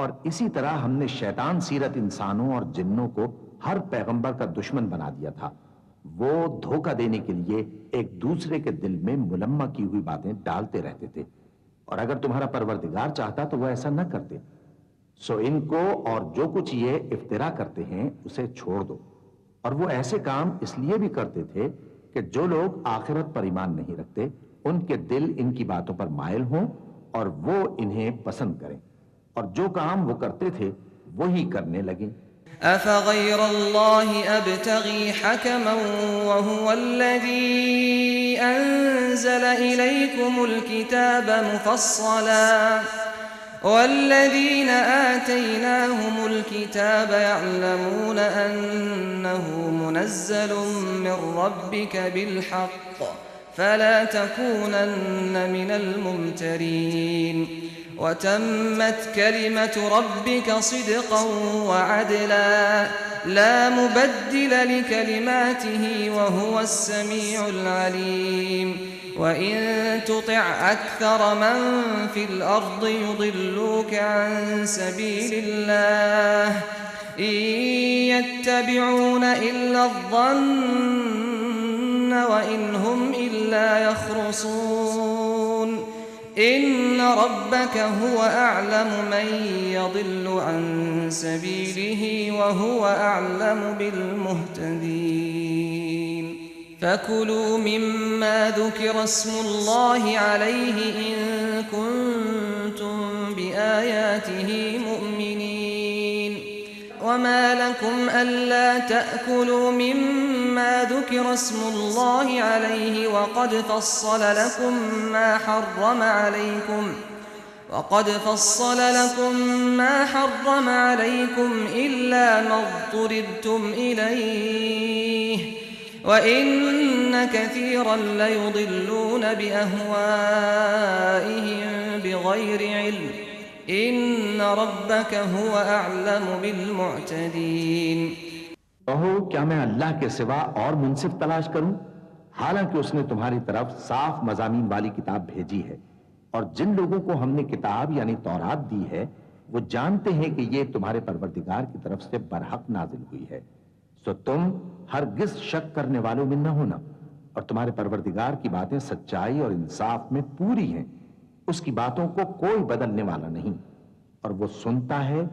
اور اسی طرح ہم نے شیطان سیرت انسانوں اور جنوں کو ہر پیغمبر کا دشمن بنا دیا تھا۔ وہ دھوکہ دینے کے لیے ایک دوسرے کے دل میں ملمہ کی ہوئی باتیں ڈالتے رہتے تھے، اور اگر تمہارا پروردگار چاہتا تو وہ ایسا نہ کرتے۔ سو ان کو اور جو کچھ یہ افترا کرتے ہیں اسے چھوڑ دو۔ اور وہ ایسے کام اس لیے بھی کرتے تھے کہ جو لوگ آخرت پر ایمان نہیں رکھتے ان کے دل ان کی باتوں پر مائل ہوں اور وہ انہیں پسند کریں، اور جو کام وہ کرتے تھے وہی کرنے لگیں۔ أَفَغَيْرَ اللَّهِ أَبْتَغِي حَكَمًا وَهُوَ الَّذِي أَنزَلَ إِلَيْكُمُ الْكِتَابَ مُفَصَّلًا وَالَّذِينَ آتَيْنَاهُمُ الْكِتَابَ يَعْلَمُونَ أَنَّهُ مُنَزَّلٌ مِّن رَّبِّكَ بِالْحَقِّ فَلَا تَكُونَنَّ مِنَ الْمُمْتَرِينَ۔ وَتَمَّتْ كَلِمَةُ رَبِّكَ صِدْقًا وَعَدْلًا لَا مُبَدِّلَ لِكَلِمَاتِهِ وَهُوَ السَّمِيعُ الْعَلِيمُ۔ وَإِن تُطِعْ أَكْثَرَ مَن فِي الْأَرْضِ يُضِلُّوكَ عَن سَبِيلِ اللَّهِ إِن يَتَّبِعُونَ إِلَّا الظَّنَّ وَإِنْ هُمْ إِلَّا يَخْرُصُونَ۔ إن ربك هو أعلم من يضل عن سبيله وهو أعلم بالمهتدين فكلوا مما ذكر اسم الله عليه إن كنتم بآياته مؤمنين وما لكم ألا تأكلوا مما ذكر اسم الله عليه وقد فصل لكم ما حرم عليكم إلا ما اضطررتم إليه وإن كثيرا ليضلون بأهوائهم بغير علم إن ربك هو أعلم بالمعتدين کہو کیا میں اللہ کے سوا اور منصف تلاش کروں حالانکہ اس نے تمہاری طرف صاف مضامین والی کتاب بھیجی ہے اور جن لوگوں کو ہم نے کتاب یعنی تورات دی ہے وہ جانتے ہیں کہ یہ تمہارے پروردگار کی طرف سے برحق نازل ہوئی ہے سو تم ہرگز شک کرنے والوں میں نہ ہونا اور تمہارے پروردگار کی باتیں سچائی اور انصاف میں پوری ہیں اس کی باتوں کو کوئی بدلنے والا نہیں اور وہ سنتا ہے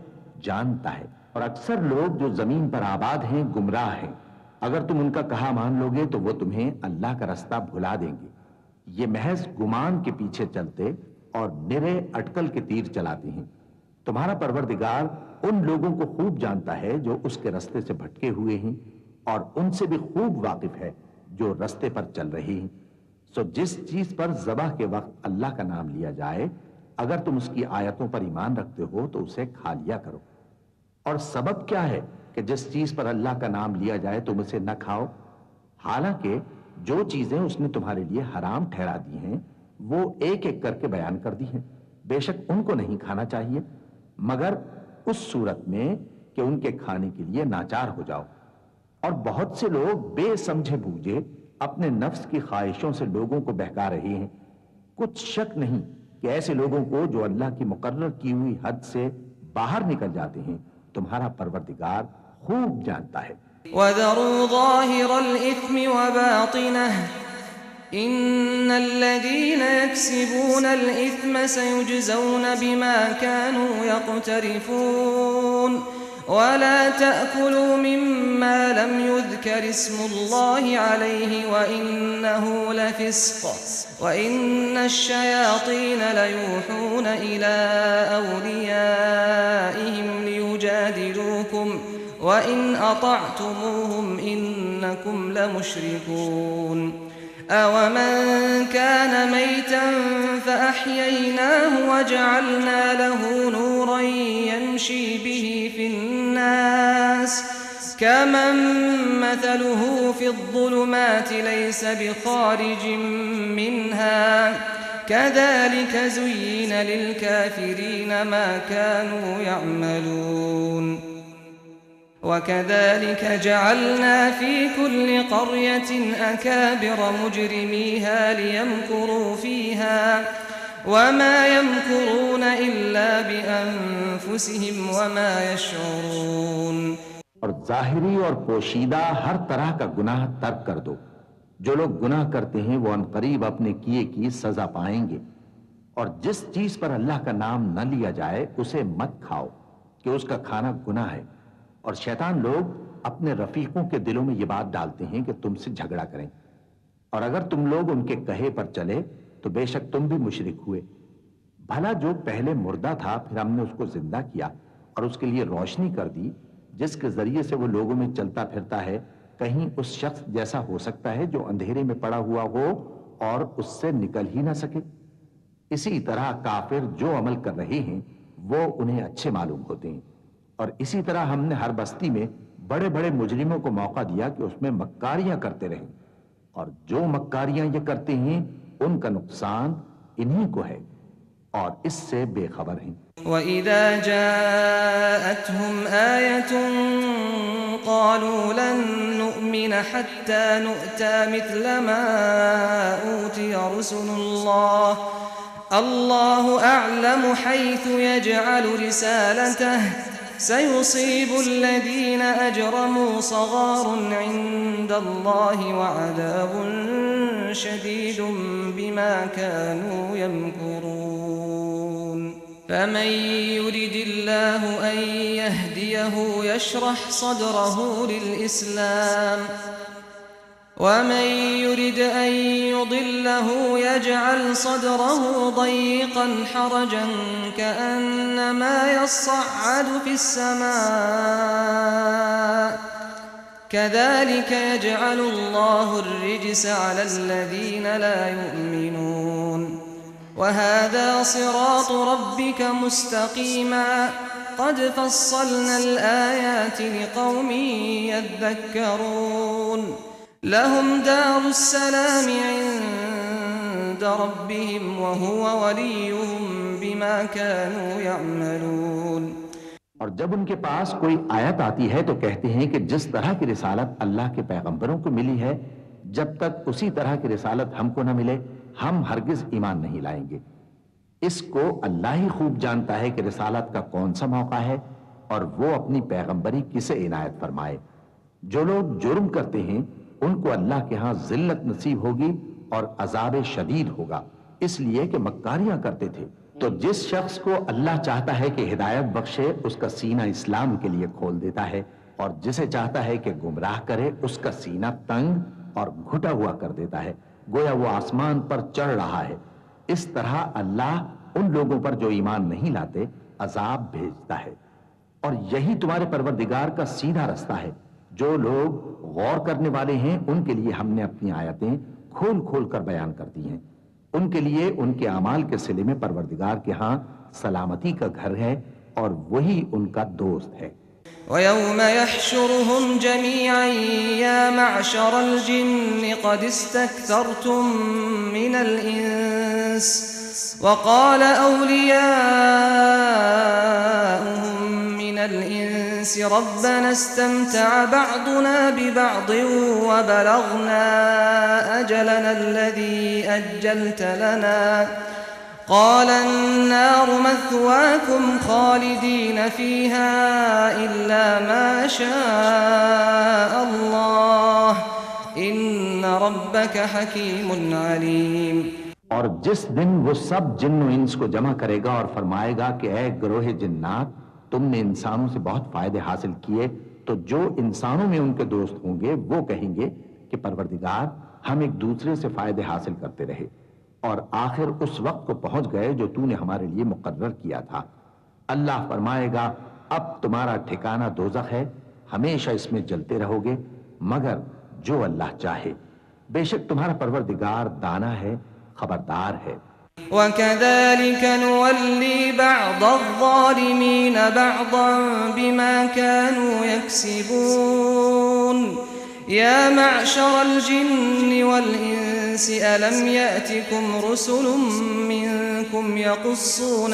جانتا ہے اور اکثر لوگ جو زمین پر آباد ہیں گمراہ ہیں اگر تم ان کا کہا مان لوگے تو وہ تمہیں اللہ کا رستہ بھلا دیں گے یہ محض گمان کے پیچھے چلتے اور نرے اٹکل کے تیر چلاتے ہیں تمہارا پروردگار ان لوگوں کو خوب جانتا ہے جو اس کے رستے سے بھٹکے ہوئے ہیں اور ان سے بھی خوب واقف ہے جو رستے پر چل رہے ہیں سو جس چیز پر ذبح کے وقت اللہ کا نام لیا جائے اگر تم اس کی آیتوں پر ایمان رکھتے ہو تو اسے کھا لیا کرو اور سبب کیا ہے کہ جس چیز پر اللہ کا نام لیا جائے تم اسے نہ کھاؤ حالانکہ جو چیزیں اس نے تمہارے لیے حرام ٹھہرا دی ہیں وہ ایک ایک کر کے بیان کر دی ہیں بے شک ان کو نہیں کھانا چاہیے مگر اس صورت میں کہ ان کے کھانے کے لیے ناچار ہو جاؤ اور بہت سے لوگ بے سمجھے بوجھے اپنے نفس کی خواہشوں سے لوگوں کو بہکا رہے ہیں کچھ شک نہیں کہ ایسے لوگوں کو جو اللہ کی مقرر کی ہوئی حد سے باہر نکل جاتے ہیں تمہارا پروردگار خوب جانتا ہے وَذَرُوا ظَاهِرَ الْإِثْمِ وَبَاطِنَهُ إِنَّ الَّذِينَ يَكْسِبُونَ الْإِثْمَ سَيُجْزَوْنَ بِمَا كَانُوا يَقْتَرِفُونَ وَلَا تَأْكُلُوا مِمَّا لَمْ يُذْكَرِ اسْمُ اللَّهِ عَلَيْهِ وَإِنَّهُ لَفِسْقٌ وَإِنَّ الشَّيَاطِينَ لَيُوحُونَ إِلَىٰ أَوْلِيَائِهِمْ لِيُجَادِلُوكُمْ وَإِنْ أَطَعْتُمُوهُمْ إِنَّكُمْ لَمُشْرِكُونَ أَوَمَنْ كَانَ مَيْتًا فَأَحْيَيْنَاهُ وَجَعَلْنَا لَهُ نُورًا يَمْشِي بِهِ فِي النَّاسِ كَمَنْ مَثَلُهُ فِي الظُّلُمَاتِ لَيْسَ بِخَارِجٍ مِّنْهَا كَذَلِكَ زُيِّنَ لِلْكَافِرِينَ مَا كَانُوا يَعْمَلُونَ وَكَذَلِكَ جَعَلْنَا فِي كُلِّ قَرْيَةٍ أَكَابِرَ مُجْرِمِيهَا لِيَمْكُرُوا فِيهَا وَمَا يَمْكُرُونَ إِلَّا بِأَنفُسِهِمْ وَمَا يَشْعُرُونَ اور ظاہری اور پوشیدہ ہر طرح کا گناہ ترک کر دو جو لوگ گناہ کرتے ہیں وہ عنقریب اپنے کیے کی سزا پائیں گے اور جس چیز پر اللہ کا نام نہ لیا جائے اسے مت کھاؤ کہ اس کا کھانا گناہ ہے اور شیطان لوگ اپنے رفیقوں کے دلوں میں یہ بات ڈالتے ہیں کہ تم سے جھگڑا کریں اور اگر تم لوگ ان کے کہے پر چلے تو بے شک تم بھی مشرک ہوئے بھلا جو پہلے مردہ تھا پھر ہم نے اس کو زندہ کیا اور اس کے لیے روشنی کر دی جس کے ذریعے سے وہ لوگوں میں چلتا پھرتا ہے کہیں اس شخص جیسا ہو سکتا ہے جو اندھیرے میں پڑا ہوا ہو اور اس سے نکل ہی نہ سکے اسی طرح کافر جو عمل کر رہے ہیں وہ انہیں اچھے معلوم ہوتے ہیں اور اسی طرح ہم نے ہر بستی میں بڑے بڑے مجرموں کو موقع دیا کہ اس میں مکاریاں کرتے رہیں اور جو مکاریاں یہ کرتے ہیں ان کا نقصان انہی کو ہے اور اس سے بے خبر ہیں وَإِذَا جَاءَتْهُمْ آيَةٌ قَالُوا لَن نُّؤْمِنَ حَتَّى نُؤْتَى مِثْلَ مَا أُوتِيَ رُسُلُ اللَّهِ اللَّهُ أَعْلَمُ حَيْثُ يَجْعَلُ رِسَالَتَهُ سَيُصِيبُ الَّذِينَ أَجْرَمُوا صَغَارٌ عِندَ اللَّهِ وَعَذَابٌ شَدِيدٌ بِمَا كَانُوا يَمْكُرُونَ فمن يرد الله أن يهديه يشرح صدره للإسلام ومن يرد أن يضله يجعل صدره ضيقا حرجا كأنما يصعد في السماء كذلك يجعل الله الرجس على الذين لا يؤمنون وهذا صراط ربك مستقيما قد فصلنا الآيات لقوم يذكرون لهم دار السلام عند ربهم وهو وليهم بما كانوا يعملون. اور جب ان کے پاس کوئی آیت آتی ہے تو کہتے ہیں کہ جس طرح کی رسالت اللہ کے پیغمبروں کو ملی ہے جب تک اسی طرح کی رسالت ہم کو نہ ملے ہم ہرگز ایمان نہیں لائیں گے. اس کو اللہ ہی خوب جانتا ہے کہ رسالت کا کون سا موقع ہے اور وہ اپنی پیغمبری کسے عنایت فرمائے. جو لوگ جرم کرتے ہیں ان کو اللہ کے ہاں ذلت نصیب ہوگی اور عذاب شدید ہوگا اس لیے کہ مکاریاں کرتے تھے. تو جس شخص کو اللہ چاہتا ہے کہ ہدایت بخشے اس کا سینہ اسلام کے لیے کھول دیتا ہے اور جسے چاہتا ہے کہ گمراہ کرے اس کا سینہ تنگ اور گھٹا ہوا کر دیتا ہے گویا وہ آسمان پر چڑھ رہا ہے. اس طرح اللہ ان لوگوں پر جو ایمان نہیں لاتے عذاب بھیجتا ہے. اور یہی تمہارے پروردگار کا سیدھا رستہ ہے. جو لوگ غور کرنے والے ہیں ان کے لیے ہم نے اپنی آیتیں کھول کھول کر بیان کر دی ہیں. ان کے لیے ان کے اعمال کے صلے میں پروردگار کے ہاں سلامتی کا گھر ہے اور وہی ان کا دوست ہے. وَيَوْمَ يَحْشُرُهُمْ جَمِيعًا يَا مَعْشَرَ الْجِنِّ قَدِ اسْتَكْثَرْتُم مِّنَ الْإِنسِ وَقَالَ أَوْلِيَاؤُهُم مِّنَ الْإِنسِ رَبَّنَا اسْتَمْتَعَ بَعْضُنَا بِبَعْضٍ وَبَلَغْنَا أَجَلَنَا الَّذِي أَجَّلْتَ لَنَا قال النار مثواكم خالدين فيها إلا ما شاء الله إن ربك حكيم عليم. اور جس دن وہ سب جن و انس کو جمع کرے گا اور فرمائے گا کہ اے گروہ جنات تم نے انسانوں سے بہت فائدے حاصل کیے تو جو انسانوں میں ان کے دوست ہوں گے وہ کہیں گے کہ پروردگار ہم ایک دوسرے سے فائدے حاصل کرتے رہے اور آخر اس وقت کو پہنچ گئے جو تو نے ہمارے لیے مقرر کیا تھا. اللہ فرمائے گا اب تمہارا ٹھکانہ دوزخ ہے ہمیشہ اس میں جلتے رہو گے مگر جو اللہ چاہے. بے شک تمہارا پروردگار دانا ہے خبردار ہے. وَكَذَلِكَ نُوَلِّي بَعْضَ الظَّالِمِينَ بَعْضًا بِمَا كَانُوا يَكْسِبُونَ. يَا مَعْشَرَ الْجِنِّ وَالْإِنسِ أَلَمْ يَأْتِكُمْ رُسُلٌ مِّنكُمْ يَقُصُّونَ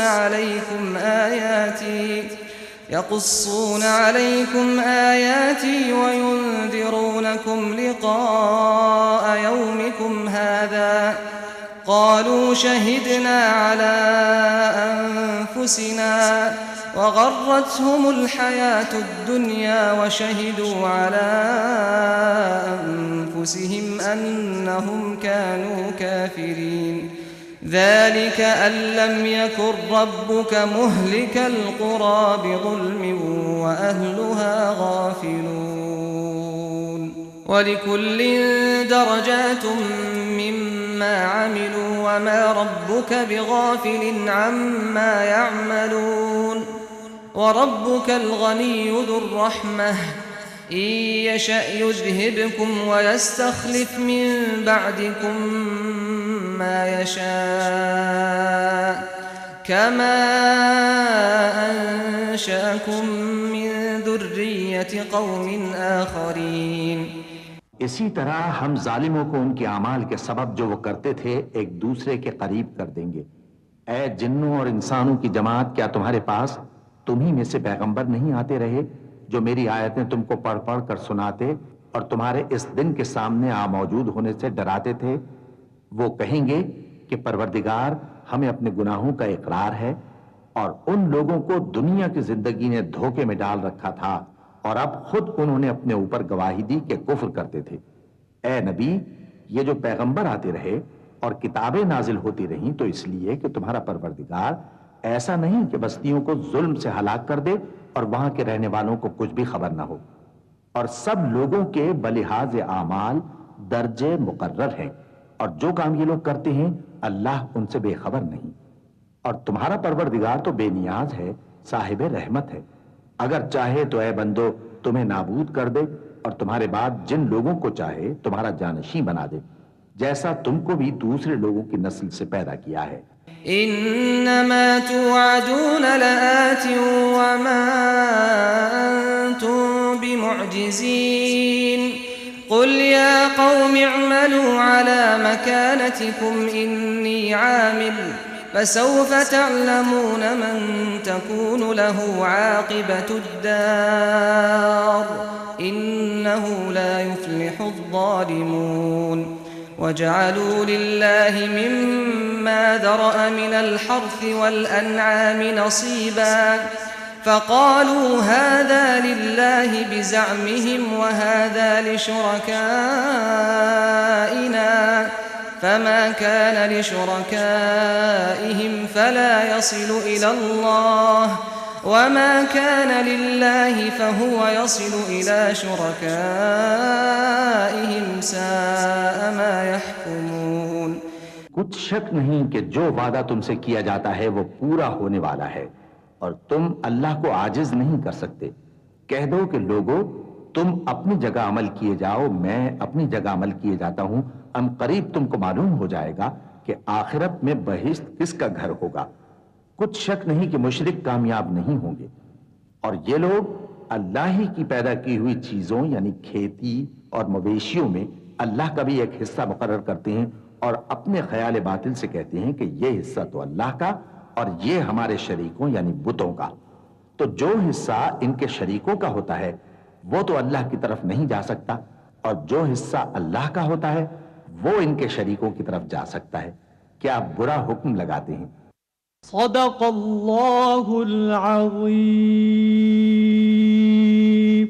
عَلَيْكُمْ آيَاتِي وَيُنذِرُونَكُمْ لِقَاءَ يَوْمِكُمْ هَذَا قَالُوا شَهِدْنَا عَلَى أَنفُسِنَا وَغَرَّتْهُمُ الْحَيَاةُ الدُّنْيَا وَشَهِدُوا عَلَى أَنفُسِهِمْ أَنَّهُمْ كَانُوا كَافِرِينَ. ذَلِكَ أَن لَّمْ يَكُن رَّبُّكَ مُهْلِكَ الْقُرَىٰ بِظُلْمٍ وَأَهْلُهَا غَافِلُونَ. وَلِكُلٍّ دَرَجَاتٌ مِّمَّا عَمِلُوا وَمَا رَبُّكَ بِغَافِلٍ عَمَّا يَعْمَلُونَ. وَرَبُّكَ الْغَنِيُّ ذُو الرَّحْمَةِ إِن يَشَأْ يُذْهِبْكُمْ وَيَسْتَخْلِفْ مِن بَعْدِكُم مَّا يَشَاءُ كَمَا أَنشَأَكُم مِّن ذُرِّيَّةِ قَوْمٍ آخَرِينَ. اسی طرح ہم ظالموں کو ان کے اعمال کے سبب جو وہ کرتے تھے ایک دوسرے کے قریب کر دیں گے. اے جنوں اور انسانوں کی جماعت کیا تمہارے پاس تمہیں میں سے پیغمبر نہیں آتے رہے جو میری آیتیں تم کو پڑھ پڑھ کر سناتے اور تمہارے اس دن کے سامنے موجود ہونے سے ڈراتے تھے. وہ کہیں گے کہ پروردگار ہمیں اپنے گناہوں کا اقرار ہے اور ان لوگوں کو دنیا کی زندگی نے دھوکے میں ڈال رکھا تھا اور اب خود انہوں نے اپنے اوپر گواہی دی کہ کفر کرتے تھے. اے نبی یہ جو پیغمبر آتے رہے اور کتابیں نازل ہوتی رہیں تو اس لیے کہ تمہارا پروردگار ایسا نہیں کہ بستیوں کو ظلم سے ہلاک کر دے اور وہاں کے رہنے والوں کو کچھ بھی خبر نہ ہو، اور سب لوگوں کے بلحاظ اعمال درجے مقرر ہیں، اور جو کام یہ لوگ کرتے ہیں اللہ ان سے بے خبر نہیں۔ اور تمہارا پروردگار تو بے نیاز ہے، صاحب رحمت ہے، اگر چاہے تو اے بندو تمہیں نابود کر دے اور تمہارے بعد جن لوگوں کو چاہے تمہارا جانشین بنا دے، جیسا تم کو بھی دوسرے لوگوں کی نسل سے پیدا کیا ہے۔ انما توعدون لآت وما انتم بمعجزين قل يا قوم اعملوا على مكانتكم اني عامل فسوف تعلمون من تكون له عاقبة الدار إنه لا يفلح الظالمون وجعلوا لله مما ذرأ من الحرث والأنعام نصيبا فقالوا هذا لله بزعمهم وهذا لشركائنا فما كان لشركائهم فلا يصل إلى الله وما كان لله فهو يصل إلى شركائهم ساء ما يحكمون۔ کچھ شک نہیں کہ جو وعدہ تم سے کیا جاتا ہے وہ پورا ہونے والا ہے، اور تم اللہ کو عاجز نہیں کر سکتے۔ کہہ دو کہ لوگو تم اپنی جگہ عمل کیے جاؤ، میں اپنی جگہ عمل کیے جاتا ہوں، ان قریب تم کو معلوم ہو جائے گا کہ آخرت میں بہشت کس کا گھر ہوگا۔ کچھ شک نہیں کہ مشرک کامیاب نہیں ہوں گے، اور یہ لوگ اللہ ہی کی پیدا کی ہوئی چیزوں یعنی کھیتی اور مویشیوں میں اللہ کا بھی ایک حصہ مقرر کرتے ہیں، اور اپنے خیال باطل سے کہتے ہیں کہ یہ حصہ تو اللہ کا اور یہ ہمارے شریکوں یعنی بتوں کا۔ تو جو حصہ ان کے شریکوں کا ہوتا ہے وہ تو اللہ کی طرف نہیں جا سکتا، اور جو حصہ اللہ کا ہوتا ہے وہ ان کے شریکوں کی طرف جا سکتا ہے۔ کیا برا حکم لگاتے ہیں؟ صدق اللہ العظیم۔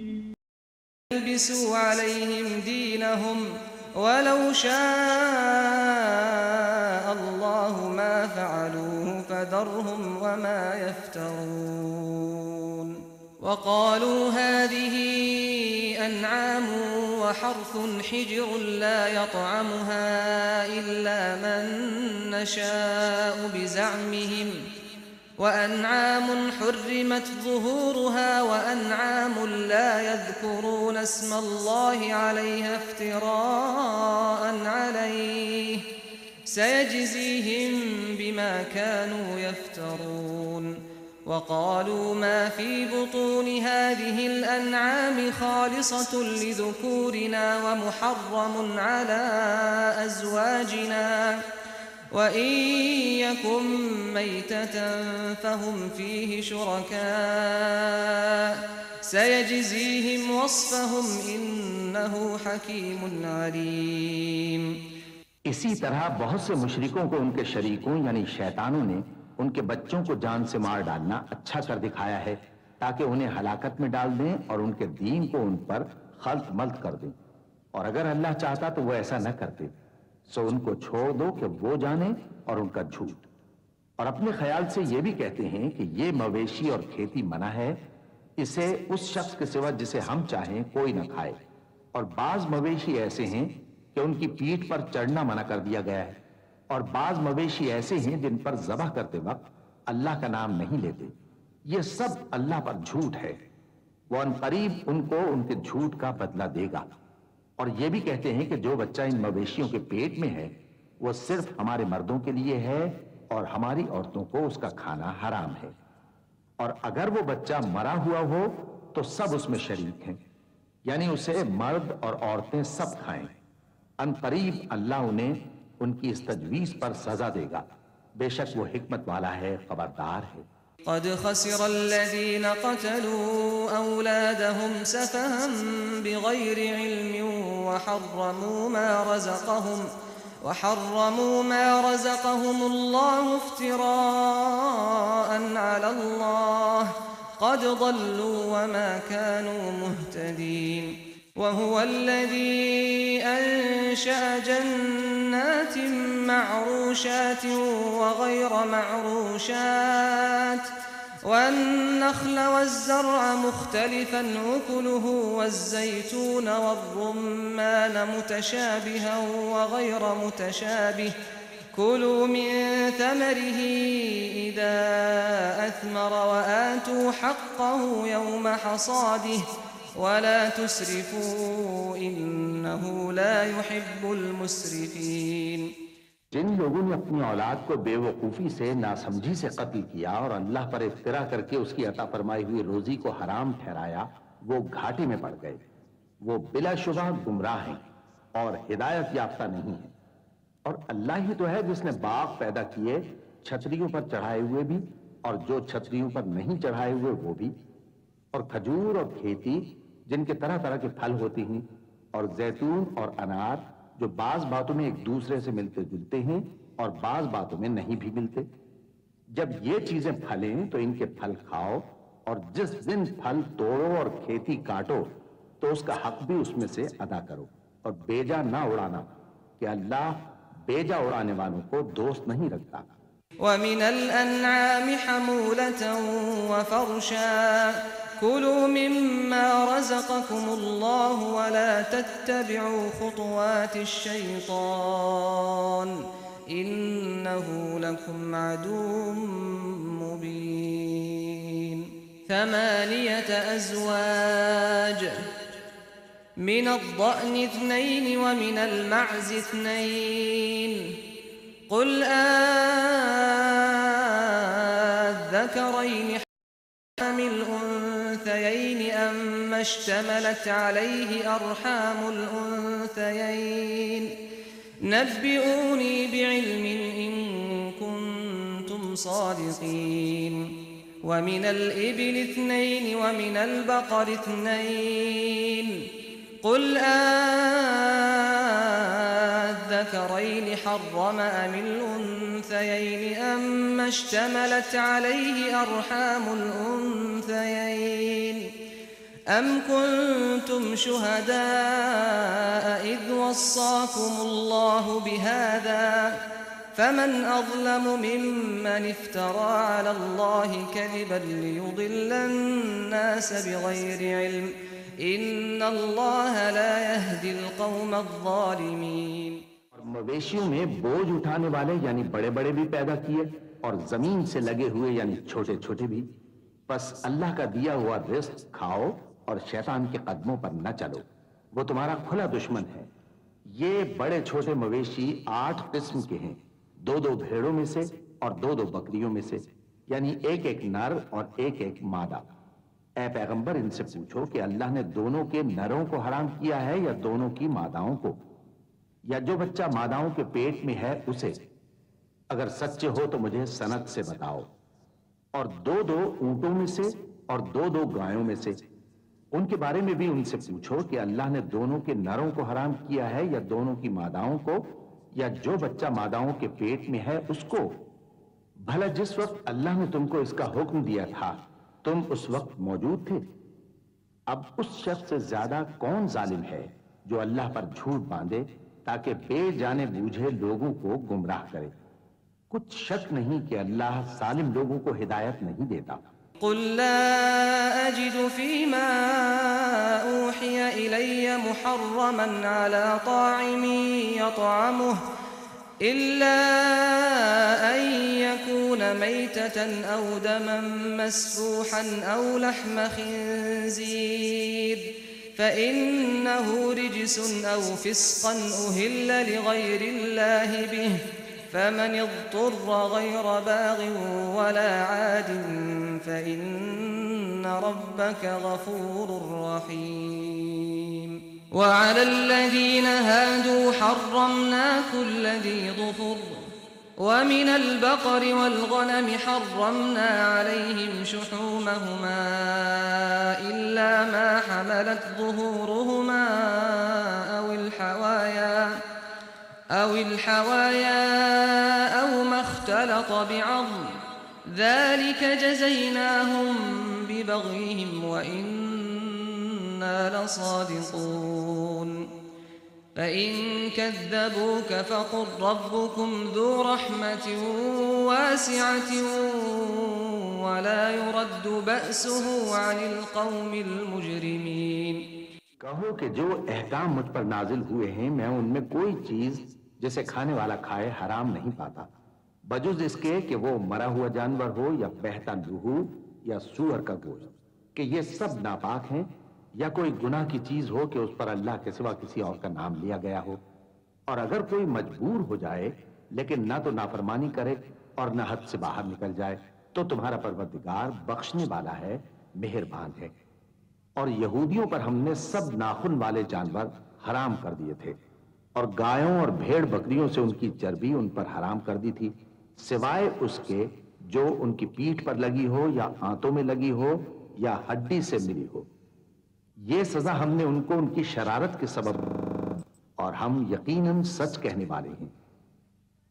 البسوا عليهم دينهم ولو شاء الله ما فعلوه فذرهم وما يفترون وقالوا هذه أنعام وحرث حجر لا يطعمها إلا من نشاء بزعمهم وأنعام حرمت ظهورها وأنعام لا يذكرون اسم الله عليها افتراء عليه سيجزيهم بما كانوا يفترون وقالوا ما في بطون هذه الأنعام خالصة لذكورنا ومحرم على أزواجنا وَإِن يَكُن مَّيْتَةً فَهُمْ فِيهِ شُرَكَاءُ سَيَجْزِيهِمْ وَصْفَهُمْ إِنَّهُ حَكِيمٌ عَلِيمٌ۔ اسی طرح بہت سے مشرکوں کو ان کے شریکوں یعنی شیطانوں نے ان کے بچوں کو جان سے مار ڈالنا اچھا کر دکھایا ہے تاکہ انہیں ہلاکت میں ڈال دیں اور ان کے دین کو ان پر خلط ملط کر دیں، اور اگر اللہ چاہتا تو وہ ایسا نہ کرتے۔ سو ان کو چھوڑ دو کہ وہ جانے اور ان کا جھوٹ، اور اپنے خیال سے یہ بھی کہتے ہیں کہ یہ مویشی اور کھیتی منع ہے، اسے اس شخص کے سوا جسے ہم چاہیں کوئی نہ کھائے، اور بعض مویشی ایسے ہیں کہ ان کی پیٹھ پر چڑھنا منع کر دیا گیا ہے، اور بعض مویشی ایسے ہیں جن پر ذبح کرتے وقت اللہ کا نام نہیں لیتے۔ یہ سب اللہ پر جھوٹ ہے، وہ ان قریب ان کو ان کے جھوٹ کا بدلہ دے گا۔ اور یہ بھی کہتے ہیں کہ جو بچہ ان مویشیوں کے پیٹ میں ہے وہ صرف ہمارے مردوں کے لیے ہے اور ہماری عورتوں کو اس کا کھانا حرام ہے، اور اگر وہ بچہ مرا ہوا ہو تو سب اس میں شریک ہیں، یعنی اسے مرد اور عورتیں سب کھائیں۔ ان قریب اللہ انہیں ان کی اس تجویز پر سزا دے گا، بے شک وہ حکمت والا ہے، خبردار ہے۔ قد خسر الذين قتلوا أولادهم سفها بغير علم وحرموا ما رزقهم الله افتراء على الله قد ضلوا وما كانوا مهتدين وهو الذي أنشأ جنات جنات معروشات وغير معروشات والنخل والزرع مختلفا أكله والزيتون والرمان متشابها وغير متشابه كلوا من ثمره إذا أثمر وآتوا حقه يوم حصاده ولا تسرفوا إنه لا يحب المسرفين. جن لوگوں نے اپنی اولاد کو بے وقوفی سے ناسمجھی سے قتل کیا اور اللہ پر افترا کر کے اس کی عطا فرمائی ہوئی روزی کو حرام ٹھہرایا، وہ گھاٹے میں پڑ گئے. وہ بلا شبہ گمراہ ہیں اور ہدایت یافتہ نہیں ہیں. اور اللہ ہی تو ہے جس نے باغ پیدا کیے، چھتریوں پر چڑھائے ہوئے بھی اور جو چھتریوں پر نہیں چڑھائے ہوئے وہ بھی، اور کھجور اور کھیتی جن کے طرح طرح کے پھل ہوتی ہیں، اور زیتون اور انار جو بعض باتوں میں ایک دوسرے سے ملتے جلتے ہیں اور بعض باتوں میں نہیں بھی ملتے. جب یہ چیزیں پھلیں تو ان کے پھل کھاؤ، اور جس دن پھل توڑو اور کھیتی کاٹو تو اس کا حق بھی اس میں سے ادا کرو، اور بیجا نہ اڑانا کہ اللہ بیجا اڑانے والوں کو دوست نہیں رکھتا. ومن الأنعام حمولة وفرشا كلوا مما رزقكم الله ولا تتبعوا خطوات الشيطان إنه لكم عدو مبين. 8 أزواج من الضأن 2 ومن المعز 2 قل الذكرين حرم الأنثيين أما اشتملت عليه أرحام الأنثيين نبئوني بعلم إن كنتم صادقين. ومن الإبل 2 ومن البقر 2 قل الذكرين حرم أم الأنثيين أما اشتملت عليه أرحام الأنثيين أم كنتم شهداء إذ وصاكم الله بهذا فمن أظلم ممن افترى على الله كذبا ليضل الناس بغير علم ان اللہ لا يهدي القوم الظالمین. اور مویشیوں میں بوجھ اٹھانے والے یعنی بڑے بڑے بھی پیدا کیے اور زمین سے لگے ہوئے یعنی چھوٹے چھوٹے بھی. بس اللہ کا دیا ہوا رزق کھاؤ اور شیطان کے قدموں پر نہ چلو، وہ تمہارا کھلا دشمن ہے. یہ بڑے چھوٹے مویشی 8 قسم کے ہیں، 2 بھیڑوں میں سے اور 2 بکریوں میں سے، یعنی ایک نر اور ایک مادہ. اے پیغمبر ان سے پوچھو کہ اللہ نے دونوں کے نروں کو حرام کیا ہے یا دونوں کی ماداؤں کو، یا جو بچہ ماداؤں کے پیٹ میں ہے اسے؟ اگر سچے ہو تو مجھے سند سے بتاؤ. اور 2 اونٹوں میں سے اور 2 گایوں میں سے، ان کے بارے میں بھی ان سے پوچھو کہ اللہ نے دونوں کے نروں کو حرام کیا ہے یا دونوں کی ماداؤں کو، یا جو بچہ ماداؤں کے پیٹ میں ہے اس کو. بھلا جس وقت اللہ نے تم کو اس کا حکم دیا تھا تم اس وقت موجود تھے؟ اب اس شخص سے زیادہ کون ظالم ہے جو اللہ پر جھوٹ باندھے تاکہ بے جانے بوجھے لوگوں کو گمراہ کرے. کچھ شک نہیں کہ اللہ ظالم لوگوں کو ہدایت نہیں دیتا. قل لا أجد فيما أوحي إلي محرما على طاعم يطعمه إلا أن يكون ميتة أو دما مسفوحا أو لحم خنزير فإنه رجس أو فسقا أهل لغير الله به فمن اضطر غير باغ ولا عاد فإن ربك غفور رحيم. وعلى الذين هادوا حرمنا كل ذي ظفر ومن البقر والغنم حرمنا عليهم شحومهما إلا ما حملت ظهورهما أو الحوايا أو ما اختلط بعظم ذلك جزيناهم ببغيهم وإنا لصادقون. فإن كذبوك فقل ربكم ذو رحمة واسعة ولا يرد بأسه عن القوم المجرمين۔ کہو کہ جو احکام مجھ پر نازل ہوئے ہیں میں ان میں کوئی چیز جسے کھانے والا کھائے حرام نہیں پاتا، بجز اس کے کہ وہ مرا ہوا جانور ہو یا بہتا لہو یا سور کا گوشت، کہ یہ سب ناپاک ہیں، یا کوئی گناہ کی چیز ہو کہ اس پر اللہ کے سوا کسی اور کا نام لیا گیا ہو۔ اور اگر کوئی مجبور ہو جائے لیکن نہ تو نافرمانی کرے اور نہ حد سے باہر نکل جائے تو تمہارا پروردگار بخشنے والا ہے، مہربان ہے۔ اور یہودیوں پر ہم نے سب ناخن والے جانور حرام کر دیے تھے، اور گایوں اور بھیڑ بکریوں سے ان کی چربی ان پر حرام کر دی تھی، سوائے اس کے جو ان کی پیٹھ پر لگی ہو یا آنتوں میں لگی ہو یا ہڈی سے ملی ہو۔ یہ سزا ہم نے ان کو ان کی شرارت کے سبب، اور ہم یقیناً سچ کہنے والے ہیں۔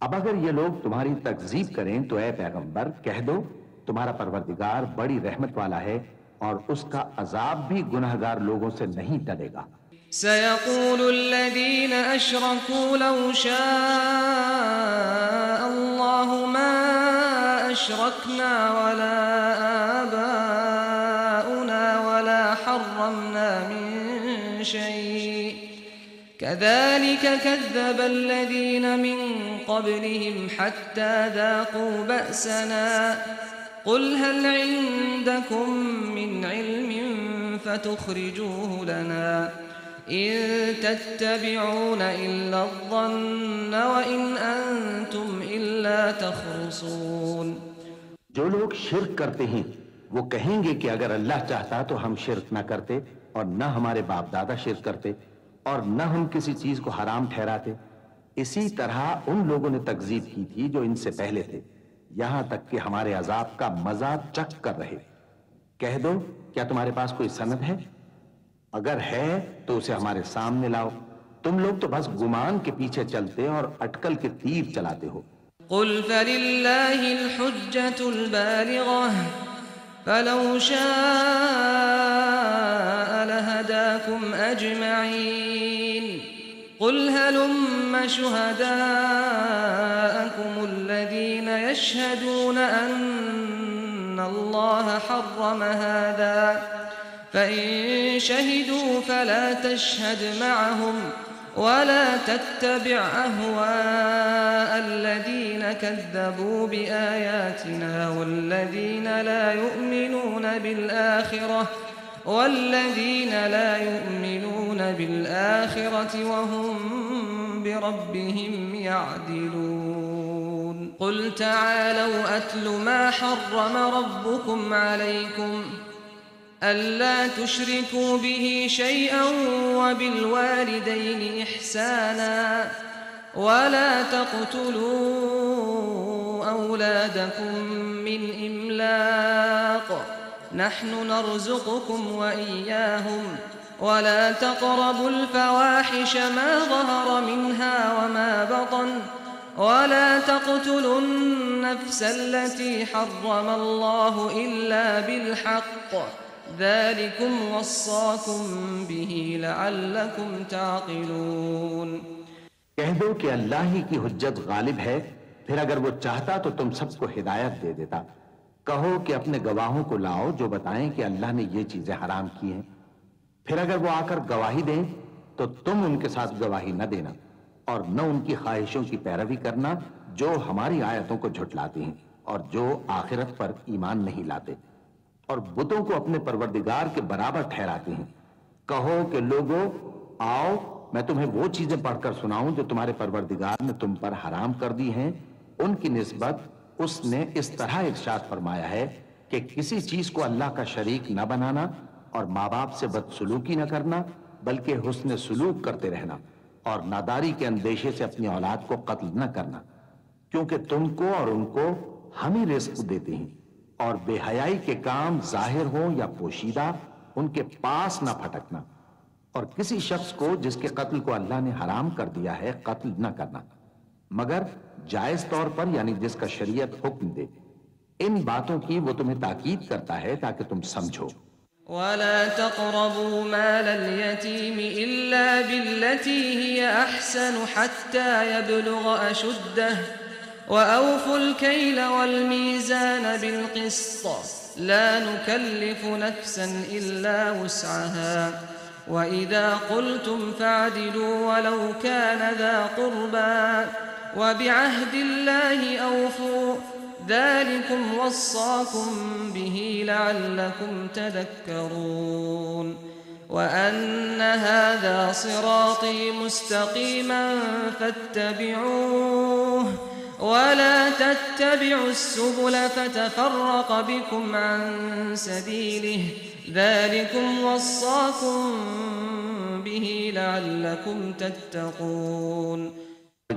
اب اگر یہ لوگ تمہاری تکذیب کریں تو اے پیغمبر کہہ دو تمہارا پروردگار بڑی رحمت والا ہے، اور اس کا عذاب بھی گناہگار لوگوں سے نہیں ٹلے گا۔ سيقول الذين أشركوا لو شاء الله ما أشركنا ولا آباؤنا ولا حرمنا من شيء كذلك كذب الذين من قبلهم حتى ذاقوا بأسنا قل هل عندكم من علم فتخرجوه لنا إن تتبعون إلا الظن وإن أنتم إلا تخرصون۔ جو لوگ شرک کرتے ہیں وہ کہیں گے کہ اگر اللہ چاہتا تو ہم شرک نہ کرتے، اور نہ ہمارے باپ دادا شرک کرتے، اور نہ ہم کسی چیز کو حرام ٹھہراتے۔ اسی طرح ان لوگوں نے تکذیب کی تھی جو ان سے پہلے تھے، یہاں تک کہ ہمارے عذاب کا مزہ چکھ کر رہے۔ کہہ دو کیا تمہارے پاس کوئی سند ہے؟ اگر ہے تو اسے ہمارے سامنے لاؤ، تم لوگ تو بس گمان کے پیچھے چلتے اور اٹکل کے تیر چلاتے ہو۔ قل فللہ الحجة البالغة فلو شاء لهداكم أجمعين قل هلم شهداءكم الذين يشهدون أن الله حرم هذا فإن شهدوا فلا تشهد معهم ولا تتبع أهواء الذين كذبوا بآياتنا والذين لا يؤمنون بالآخرة وهم بربهم يعدلون قل تعالوا أتل ما حرم ربكم عليكم ألا تشركوا به شيئا وبالوالدين إحسانا ولا تقتلوا أولادكم من إملاق نحن نرزقكم وإياهم ولا تقربوا الفواحش ما ظهر منها وما بطن ولا تقتلوا النفس التي حرم الله إلا بالحق ذلكم وصاكم به لعلكم تعقلون۔ کہہ دو کہ اللہ ہی کی حجت غالب ہے، پھر اگر وہ چاہتا تو تم سب کو ہدایت دے دیتا۔ کہو کہ اپنے گواہوں کو لاؤ جو بتائیں کہ اللہ نے یہ چیزیں حرام کی ہیں، پھر اگر وہ آ کر گواہی دیں تو تم ان کے ساتھ گواہی نہ دینا، اور نہ ان کی خواہشوں کی پیروی کرنا جو ہماری آیتوں کو جھٹلاتے ہیں اور جو آخرت پر ایمان نہیں لاتے، اور بتوں کو اپنے پروردگار کے برابر ٹھہراتے ہیں۔ کہو کہ لوگو آؤ میں تمہیں وہ چیزیں پڑھ کر سناؤں جو تمہارے پروردگار نے تم پر حرام کر دی ہیں۔ ان کی نسبت اس نے اس طرح ارشاد فرمایا ہے کہ کسی چیز کو اللہ کا شریک نہ بنانا، اور ماں باپ سے بدسلوکی نہ کرنا بلکہ حسن سلوک کرتے رہنا، اور ناداری کے اندیشے سے اپنی اولاد کو قتل نہ کرنا، کیونکہ تم کو اور ان کو ہم ہی رزق دیتے ہیں، اور بے حیائی کے کام ظاہر ہوں یا پوشیدہ ان کے پاس نہ پھٹکنا، اور کسی شخص کو جس کے قتل کو اللہ نے حرام کر دیا ہے قتل نہ کرنا مگر جائز طور پر، یعنی جس کا شریعت حکم دے۔ ان باتوں کی وہ تمہیں تاکید کرتا ہے تاکہ تم سمجھو۔ ولا تقربوا مال اليتيم إلا بالتي هي أحسن حتى يبلغ أشده وأوفوا الكيل والميزان بالقسط لا نكلف نفسا إلا وسعها وإذا قلتم فاعدلوا ولو كان ذا قربى وبعهد الله أوفوا ذلكم وصاكم به لعلكم تذكرون وأن هذا صراطي مستقيما فاتبعوه ولا تتبعوا السبل فتفرق بكم عن سبيله ذلكم وصاكم به لعلكم تتقون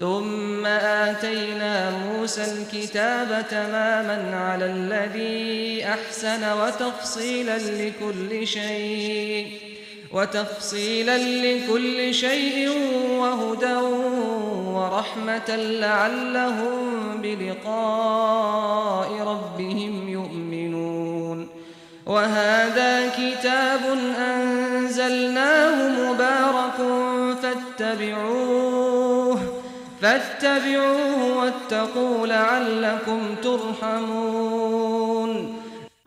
ثم آتينا موسى الكتاب تماما على الذي أحسن وتفصيلا لكل شيء وهدى ورحمة لعلهم بلقاء ربهم يؤمنون وهذا كتاب أنزلناه مبارك فاتبعوه واتقوا لعلكم ترحمون।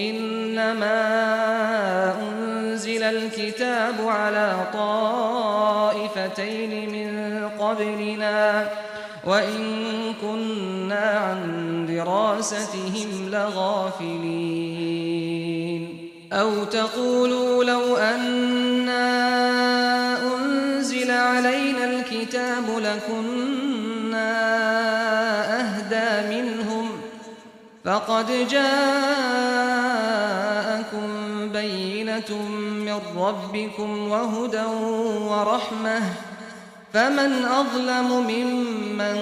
إنما أنزل الكتاب على طائفتين من قبلنا وإن كنا عن دراستهم لغافلين أو تقولوا لو أنا أنزل علينا الكتاب لكنا أهدى منهم فقد جاءكم بينة من ربكم وهدى ورحمة فمن أظلم ممن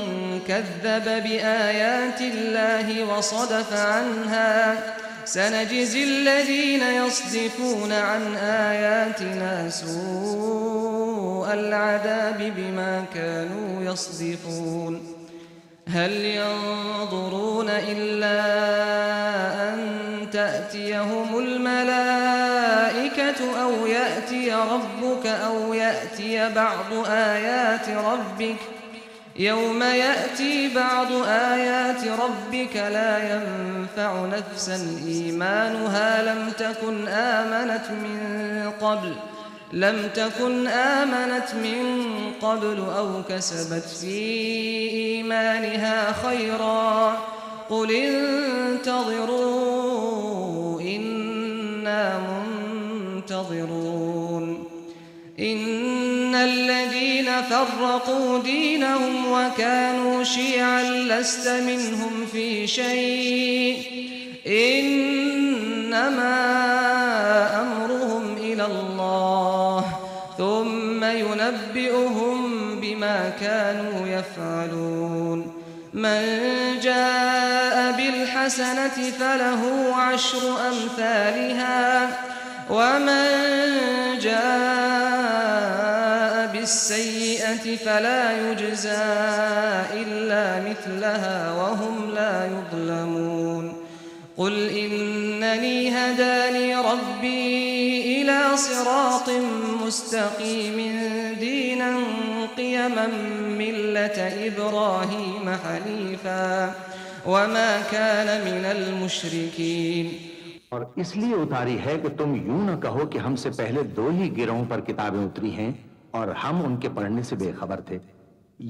كذب بآيات الله وصدف عنها سنجزي الذين يصدفون عن آياتنا سوء العذاب بما كانوا يصدفون هل ينظرون إلا أن تأتيهم الملائكة أو يأتي ربك أو يأتي بعض آيات ربك يوم يأتي بعض آيات ربك لا ينفع نفسا إيمانها لم تكن آمنت من قبل أو كسبت في إيمانها خيرا قل انتظروا إنا منتظرون إن الذين فرقوا دينهم وكانوا شيعا لست منهم في شيء إنما أمرهم إلى الله ثم ينبئهم بما كانوا يفعلون من جاء بالحسنة فله 10 أمثالها ومن جاء بالسيئة فلا يجزى إلا مثلها وهم لا يظلمون قل إنني هداني ربي إلى صراط مستقيم دينا قيما ملة إبراهيم حنيفا وما كان من المشركين. اور اس لیے اتاری ہے کہ تم یوں نہ کہو کہ ہم سے پہلے 2 ہی گروہوں پر کتابیں اتری ہیں اور ہم ان کے پڑھنے سے بے خبر تھے،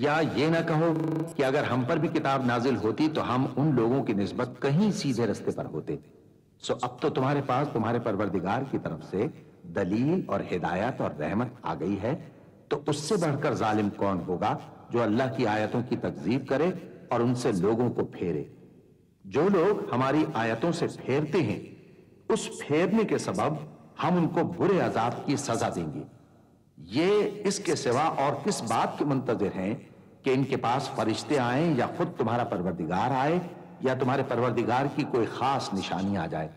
یا یہ نہ کہو کہ اگر ہم پر بھی کتاب نازل ہوتی تو ہم ان لوگوں کی نسبت کہیں سیدھے رستے پر ہوتے. سو اب تو تمہارے پاس تمہارے پروردگار کی طرف سے دلیل اور ہدایت اور رحمت آ گئی ہے، تو اس سے بڑھ کر ظالم کون ہوگا جو اللہ کی آیتوں کی تکذیب کرے اور ان سے لوگوں کو پھیرے. جو لوگ ہماری آیتوں سے پھیرتے ہیں، اس پھیرنے کے سبب ہم ان کو برے عذاب کی سزا دیں گے. یہ اس کے سوا اور کس بات کے منتظر ہیں کہ ان کے پاس فرشتے آئیں یا خود تمہارا پروردگار آئے یا تمہارے پروردگار کی کوئی خاص نشانی آ جائے.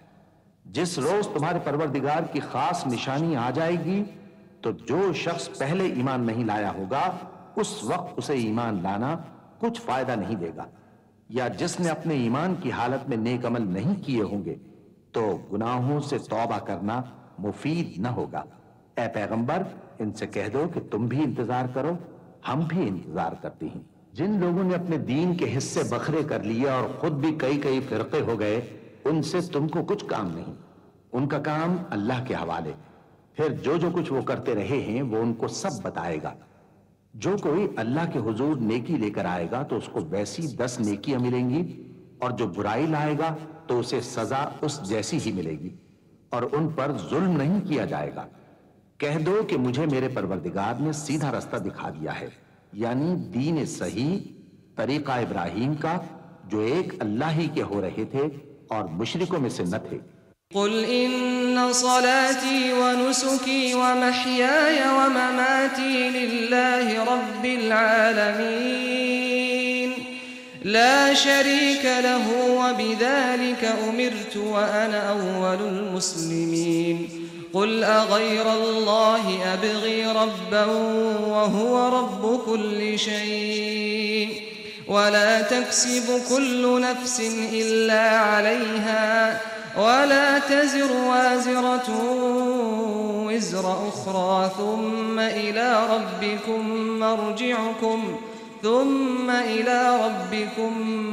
جس روز تمہارے پروردگار کی خاص نشانی آ جائے گی تو جو شخص پہلے ایمان نہیں لایا ہوگا اس وقت اسے ایمان لانا کچھ فائدہ نہیں دے گا، یا جس نے اپنے ایمان کی حالت میں نیک عمل نہیں کیے ہوں گے تو گناہوں سے توبہ کرنا مفید نہ ہوگا. اے پیغمبر ان سے کہہ دو کہ تم بھی انتظار کرو، ہم بھی انتظار کرتے ہیں. جن لوگوں نے اپنے دین کے حصے بکھرے کر لیے اور خود بھی کئی فرقے ہو گئے، ان سے تم کو کچھ کام نہیں، ان کا کام اللہ کے حوالے. پھر جو کچھ وہ کرتے رہے ہیں وہ ان کو سب بتائے گا. جو کوئی اللہ کے حضور نیکی لے کر آئے گا تو اس کو ویسی 10 نیکیاں ملیں گی، اور جو برائی لائے گا تو اسے سزا اس جیسی ہی ملے گی، اور ان پر ظلم نہیں کیا جائے گا. کہہ دو کہ مجھے میرے پروردگار نے سیدھا رستہ دکھا دیا ہے، یعنی دین صحیح، طریقہ ابراہیم کا، جو ایک اللہ ہی کے ہو رہے تھے اور مشرکوں میں سے نہ تھے. قل إن صلاتي ونسكي ومحياي ومماتي لله رب العالمين لا شريك له وبذلك أمرت وأنا أول المسلمين. قل أغير الله أبغي ربا وهو رب كل شيء ولا تكسب كل نفس إلا عليها ولا تزر وازرة وزر أخرى ثم إلى ربكم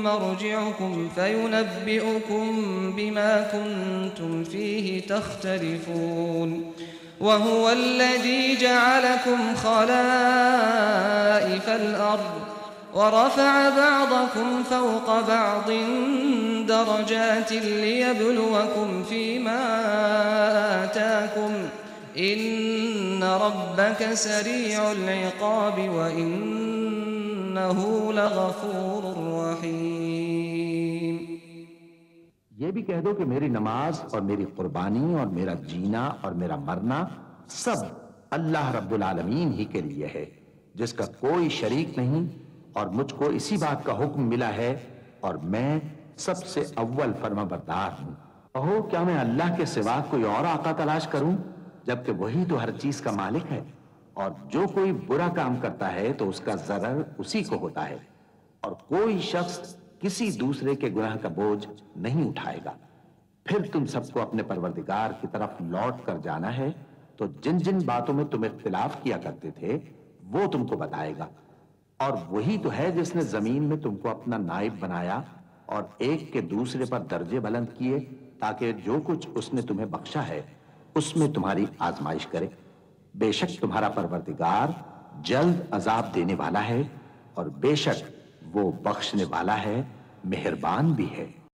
مرجعكم فينبئكم بما كنتم فيه تختلفون. وهو الذي جعلكم خلائف الأرض ورفع بعضكم فوق بعض درجات ليبلوكم فيما آتاكم إن ربك سريع العقاب وإنه لغفور رحيم. یہ بھی کہہ دو کہ میری نماز اور میری قربانی اور میرا جینا اور میرا مرنا سب اللہ رب العالمین ہی کے لیے ہے، جس کا کوئی شریک نہیں، اور مجھ کو اسی بات کا حکم ملا ہے اور میں سب سے اول فرما بردار ہوں. کہو کیا میں اللہ کے سوا کوئی اور آقا تلاش کروں جبکہ وہی تو ہر چیز کا مالک ہے، اور جو کوئی برا کام کرتا ہے تو اس کا ضرر اسی کو ہوتا ہے، اور کوئی شخص کسی دوسرے کے گناہ کا بوجھ نہیں اٹھائے گا. پھر تم سب کو اپنے پروردگار کی طرف لوٹ کر جانا ہے، تو جن جن باتوں میں تم اختلاف کیا کرتے تھے وہ تم کو بتائے گا. اور وہی تو ہے جس نے زمین میں تم کو اپنا نائب بنایا اور ایک کے دوسرے پر درجے بلند کیے تاکہ جو کچھ اس نے تمہیں بخشا ہے اس میں تمہاری آزمائش کرے. بے شک تمہارا پروردگار جلد عذاب دینے والا ہے اور بے شک وہ بخشنے والا ہے، مہربان بھی ہے.